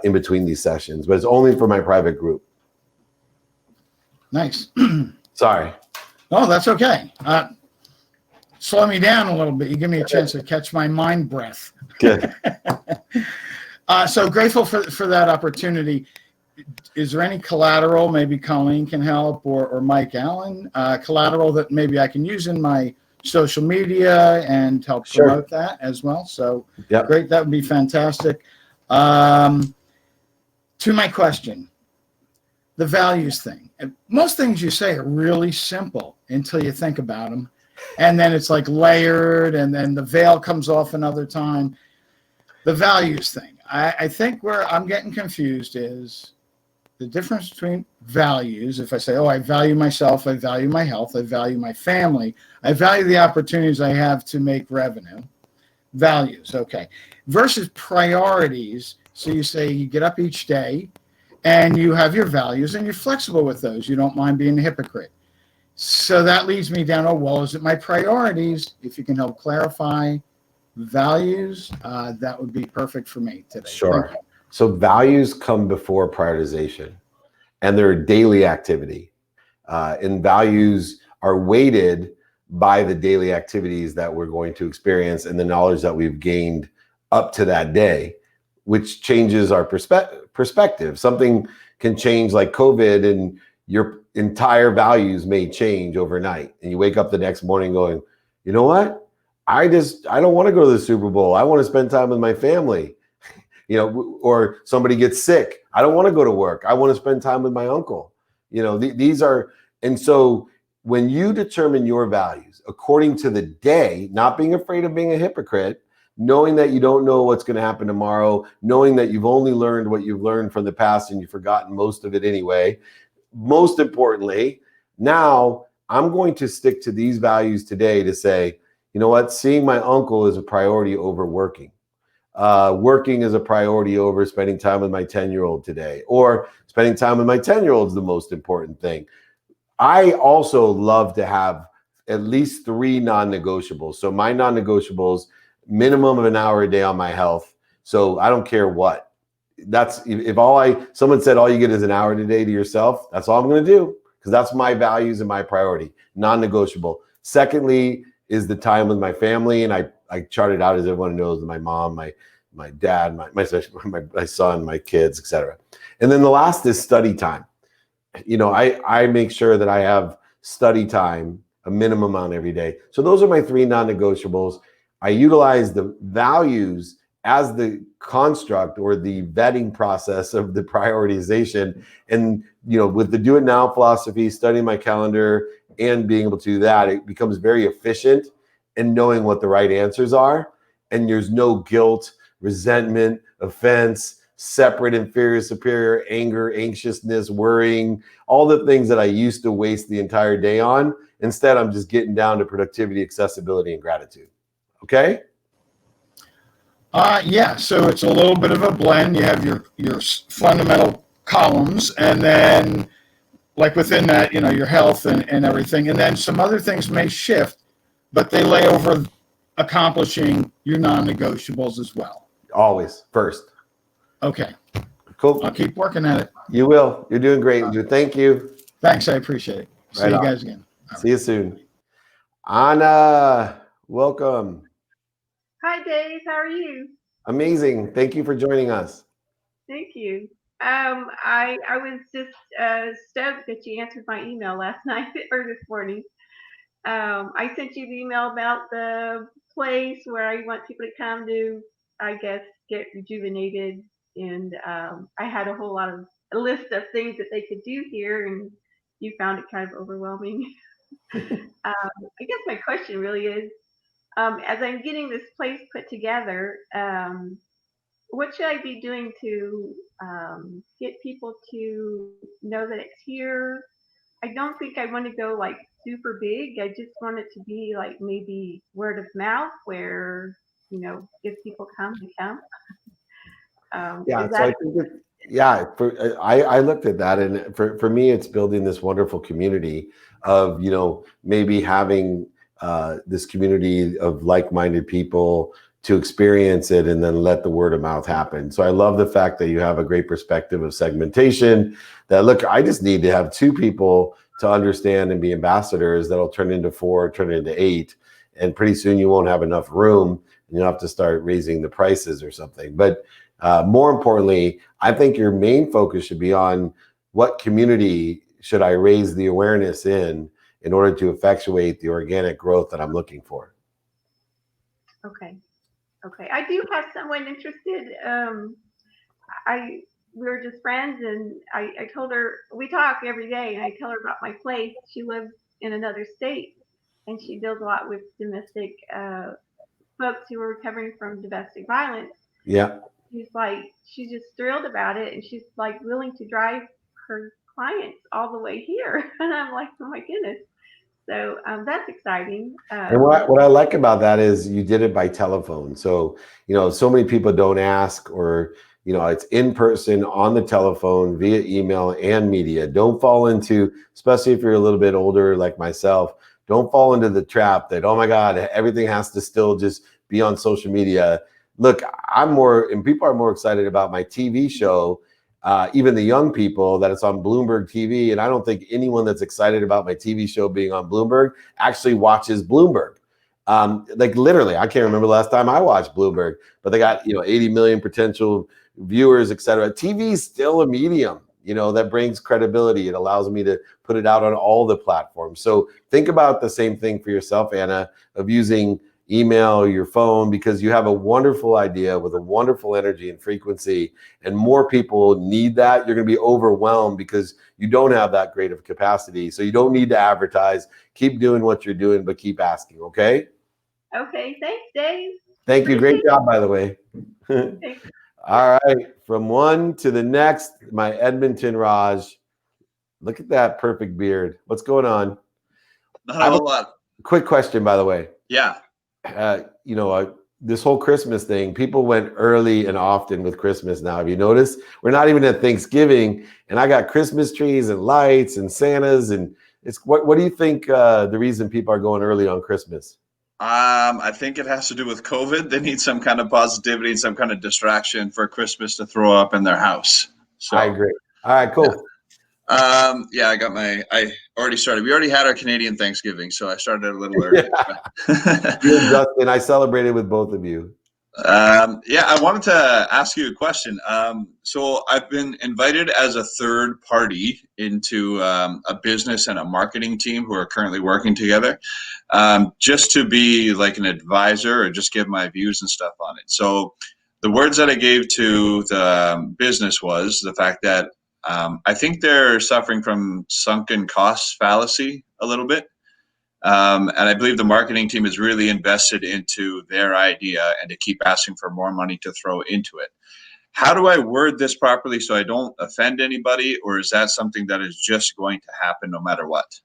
in between these sessions. But it's only for my private group. Nice. Sorry. Oh, that's okay. Slow me down a little bit. You give me a chance to catch my mind breath. Good. So grateful for that opportunity. Is there any collateral, maybe Colleen can help, or Mike Allen, collateral that maybe I can use in my social media and help promote that as well? So great. That would be fantastic. To my question, the values thing. Most things you say are really simple until you think about them. And then it's like layered, and then the veil comes off another time. The values thing. I think where I'm getting confused is the difference between values. If I say, oh, I value myself, I value my health, I value my family, I value the opportunities I have to make revenue. Values, okay. Versus priorities. So you say you get up each day and you have your values and you're flexible with those. You don't mind being a hypocrite. So that leads me down, oh, well, is it my priorities? If you can help clarify values, that would be perfect for me today. Sure. So values come before prioritization, and they're a daily activity. And values are weighted by the daily activities that we're going to experience and the knowledge that we've gained up to that day, which changes our perspective. Something can change like COVID, and your entire values may change overnight. And you wake up the next morning going, you know what? I don't want to go to the Super Bowl. I want to spend time with my family. You know, or somebody gets sick. I don't want to go to work. I want to spend time with my uncle. You know, these are, and so when you determine your values according to the day, not being afraid of being a hypocrite, knowing that you don't know what's going to happen tomorrow, knowing that you've only learned what you've learned from the past and you've forgotten most of it anyway. Most importantly, now I'm going to stick to these values today to say, you know what, seeing my uncle is a priority over working. Working is a priority over spending time with my 10-year-old today, or spending time with my 10-year-old is the most important thing. I also love to have at least 3 non-negotiables. So my non-negotiables, minimum of an hour a day on my health. So I don't care what. That's if someone said all you get is an hour today to yourself, that's all I'm going to do, because that's my values and my priority, non-negotiable. Secondly is the time with my family, and I charted out, as everyone knows, my mom, my dad, my son, my kids, etc. And then the last is study time. You know, I make sure that I have study time, a minimum amount every day. So those are my 3 non-negotiables. I utilize the values as the construct or the vetting process of the prioritization. And, you know, with the do it now philosophy, studying my calendar and being able to do that, it becomes very efficient in knowing what the right answers are. And there's no guilt, resentment, offense, separate, inferior, superior, anger, anxiousness, worrying, all the things that I used to waste the entire day on. Instead, I'm just getting down to productivity, accessibility, and gratitude. Okay? Yeah, so it's a little bit of a blend. You have your fundamental columns, and then like within that, you know, your health and everything. And then some other things may shift, but they lay over accomplishing your non-negotiables as well. Always first. Okay. Cool. I'll keep working at it. You will. You're doing great. Thank you. Thanks. I appreciate it. See you guys again. See you soon. Anna, welcome. Hi, Dave. How are you? Amazing. Thank you for joining us. Thank you. I was just stoked that you answered my email last night or this morning. I sent you the email about the place where I want people to come to, I guess, get rejuvenated. And I had a list of things that they could do here, and you found it kind of overwhelming. I guess my question really is, as I'm getting this place put together, what should I be doing to get people to know that it's here? I don't think I want to go like super big. I just want it to be like maybe word of mouth, where, you know, if people come, they come. Yeah, so I think I looked at that, and for me, it's building this wonderful community of, you know, maybe having this community of like-minded people to experience it and then let the word of mouth happen. So I love the fact that you have a great perspective of segmentation, that look, I just need to have 2 people to understand and be ambassadors that'll turn into 4, turn into 8. And pretty soon you won't have enough room and you'll have to start raising the prices or something. But more importantly, I think your main focus should be on what community should I raise the awareness in order to effectuate the organic growth that I'm looking for. Okay. I do have someone interested. We were just friends, and I told her, we talk every day, and I tell her about my place. She lives in another state, and she deals a lot with domestic folks who are recovering from domestic violence. Yeah. She's just thrilled about it, and she's like willing to drive her clients all the way here. And I'm like, oh my goodness. So that's exciting. And what I like about that is you did it by telephone. So, you know, so many people don't ask, or, you know, it's in person, on the telephone, via email and media. Don't fall into, especially if you're a little bit older like myself, don't fall into the trap that, oh my God, everything has to still just be on social media. Look, and people are more excited about my TV show even the young people, that it's on Bloomberg TV. And I don't think anyone that's excited about my TV show being on Bloomberg actually watches Bloomberg. Like literally, I can't remember the last time I watched Bloomberg, but they got, 80 million potential viewers, et cetera. TV is still a medium, that brings credibility. It allows me to put it out on all the platforms. So think about the same thing for yourself, Anna, of using email, your phone, because you have a wonderful idea with a wonderful energy and frequency, and more people need that. You're going to be overwhelmed because you don't have that great of capacity. So you don't need to advertise. Keep doing what you're doing, but keep asking. Okay. Okay. Thanks, Dave. Thank you. Great job, by the way. All right. From one to the next, my Edmonton Raj. Look at that perfect beard. What's going on? Not a whole lot. Quick question, by the way. Yeah. This whole Christmas thing, people went early and often with Christmas now. Have you noticed? We're not even at Thanksgiving, and I got Christmas trees and lights and Santas, and it's what do you think the reason people are going early on Christmas? I think it has to do with COVID. They need some kind of positivity and some kind of distraction for Christmas to throw up in their house. So I agree. All right, cool. Yeah, I already started. We already had our Canadian Thanksgiving, so I started a little early. You and Justin, I celebrated with both of you. Yeah, I wanted to ask you a question. So I've been invited as a third party into a business and a marketing team who are currently working together, just to be like an advisor or just give my views and stuff on it. So the words that I gave to the business was the fact that I think they're suffering from sunken cost fallacy a little bit. And I believe the marketing team is really invested into their idea and to keep asking for more money to throw into it. How do I word this properly so I don't offend anybody, or is that something that is just going to happen no matter what?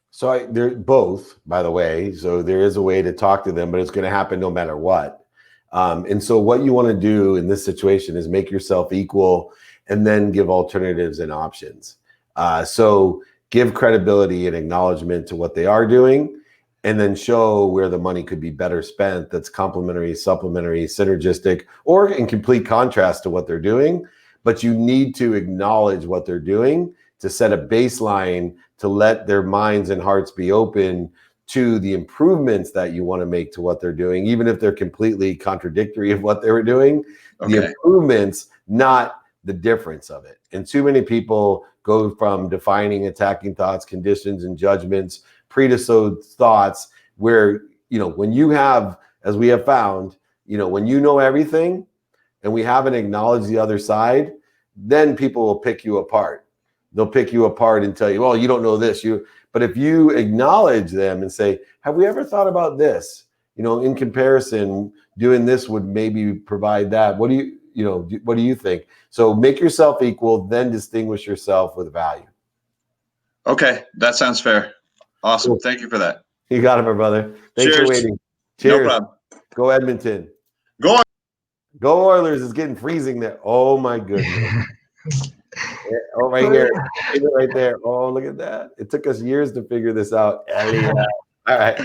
So they're both, by the way. So there is a way to talk to them, but it's going to happen no matter what. And so what you want to do in this situation is make yourself equal and then give alternatives and options. So give credibility and acknowledgement to what they are doing, and then show where the money could be better spent that's complementary, supplementary, synergistic, or in complete contrast to what they're doing. But you need to acknowledge what they're doing to set a baseline to let their minds and hearts be open to the improvements that you want to make to what they're doing, even if they're completely contradictory of what they were doing. Okay. The improvements, not the difference of it. And too many people go from defining, attacking thoughts, conditions, and judgments, predisposed thoughts, where, when you have, as we have found, when you know everything and we haven't acknowledged the other side, then people will pick you apart. They'll pick you apart and tell you, well, you don't know this. But if you acknowledge them and say, have we ever thought about this? In comparison, doing this would maybe provide that. What do you think? So make yourself equal, then distinguish yourself with value. Okay, that sounds fair. Awesome. Cool. Thank you for that. You got it, my brother. Thanks for waiting. Cheers. No problem. Go Edmonton. Go Oilers. It's getting freezing there. Oh my goodness. Oh, right here. Right there. Oh, look at that. It took us years to figure this out. All right.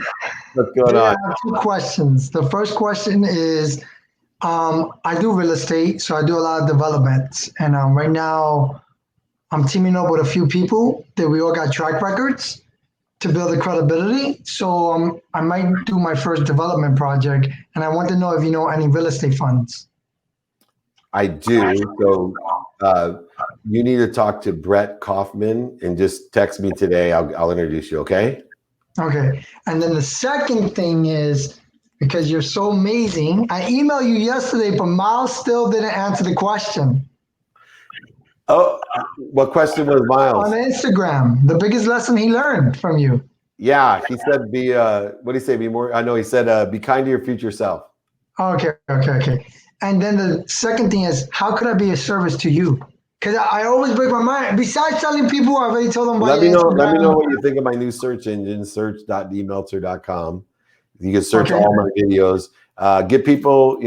What's going on? I have two questions. The first question is, I do real estate, so I do a lot of developments. And right now, I'm teaming up with a few people that we all got track records to build the credibility. So I might do my first development project, and I want to know if you know any real estate funds. I do. So you need to talk to Brett Kaufman and just text me today. I'll introduce you, okay? Okay. And then the second thing is, because you're so amazing, I emailed you yesterday, but Miles still didn't answer the question. Oh, what question was Miles? On Instagram, the biggest lesson he learned from you. Yeah, he said what did he say? Be more, I know he said, be kind to your future self. Okay. And then the second thing is, how could I be a service to you? Because I always break my mind. Besides telling people, I already told them. Let me know what you think of my new search engine, search.dmeltzer.com. You can search all my videos. Get people,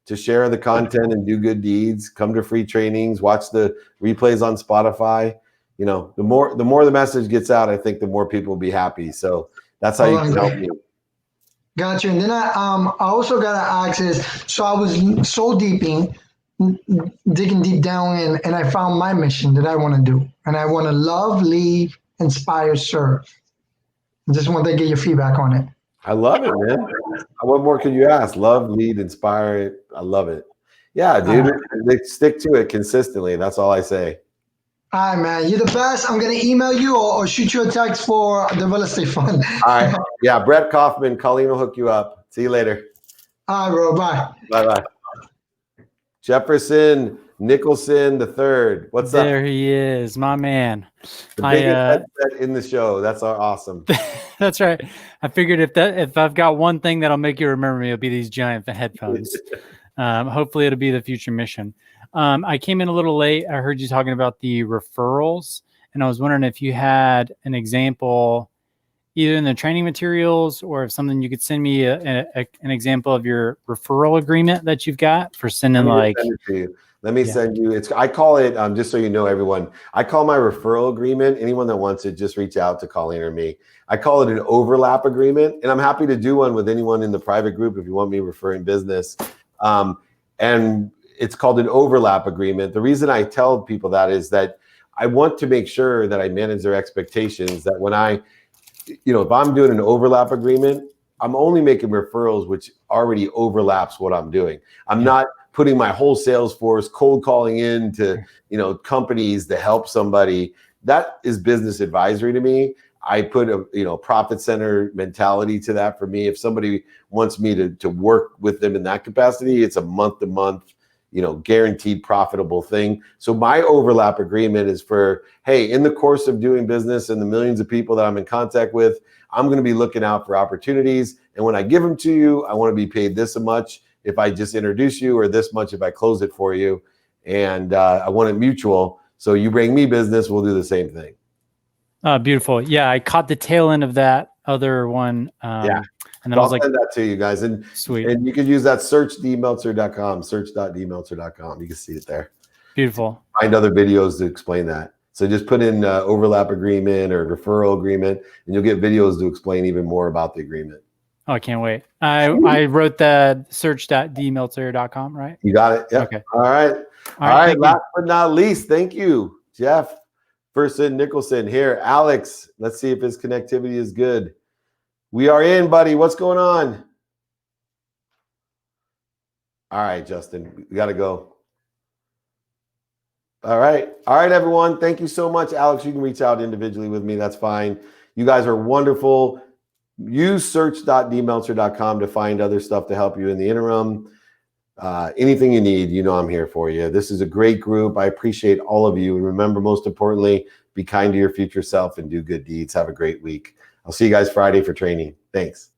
to share the content and do good deeds. Come to free trainings. Watch the replays on Spotify. The more the message gets out, I think the more people will be happy. So that's how you can help me. Gotcha. And then I also got to ask is, so I was soul deeping digging deep down in, and I found my mission that I want to do, and I want to love, lead, inspire, serve. I just want to get your feedback on it. I love it, man. What more could you ask? Love, lead, inspire. I love it. Yeah, dude. Stick to it consistently. That's all I say. All right, man. You're the best. I'm going to email you or shoot you a text for the real estate fund. All right. Yeah, Brett Kaufman, Colleen will hook you up. See you later. All right, bro. Bye. Bye-bye. Jefferson Nicholson III. What's up? There he is, my man. The biggest headset in the show. That's awesome. That's right. I figured if I've got one thing that'll make you remember me, it'll be these giant headphones. Hopefully it'll be the future mission. I came in a little late. I heard you talking about the referrals, and I was wondering if you had an example either in the training materials or if something you could send me an example of your referral agreement that you've got for sending like. Let me send you. I call it, just so you know, everyone, I call my referral agreement. Anyone that wants it, just reach out to Colleen or me. I call it an overlap agreement, and I'm happy to do one with anyone in the private group if you want me referring business. And it's called an overlap agreement. The reason I tell people that is that I want to make sure that I manage their expectations, that when if I'm doing an overlap agreement, I'm only making referrals which already overlaps what I'm doing. I'm not putting my whole sales force cold calling in to, companies to help somebody. That is business advisory to me. I put a, profit center mentality to that for me. If somebody wants me to work with them in that capacity, it's a month to month, guaranteed profitable thing. So my overlap agreement is for, hey, in the course of doing business and the millions of people that I'm in contact with, I'm going to be looking out for opportunities. And when I give them to you, I want to be paid this much if I just introduce you, or this much if I close it for you. And I want it mutual. So you bring me business, we'll do the same thing. Beautiful. Yeah, I caught the tail end of that other one. And then I'll send that to you guys. And sweet. And you can use that search.dmeltzer.com, search.dmeltzer.com. You can see it there. Beautiful. Find other videos to explain that. So just put in overlap agreement or referral agreement, and you'll get videos to explain even more about the agreement. Oh, I can't wait. I wrote the search.dmeltzer.com, right? You got it? Yeah. Okay. All right. All right. Last but not least, thank you, Jeff Nicholson here. Alex, let's see if his connectivity is good. We are in, buddy. What's going on? All right, Justin, we got to go. All right, everyone. Thank you so much, Alex. You can reach out individually with me. That's fine. You guys are wonderful. Use search.dmeltzer.com to find other stuff to help you in the interim. Anything you need, I'm here for you. This is a great group. I appreciate all of you. And remember, most importantly, be kind to your future self and do good deeds. Have a great week. I'll see you guys Friday for training. Thanks.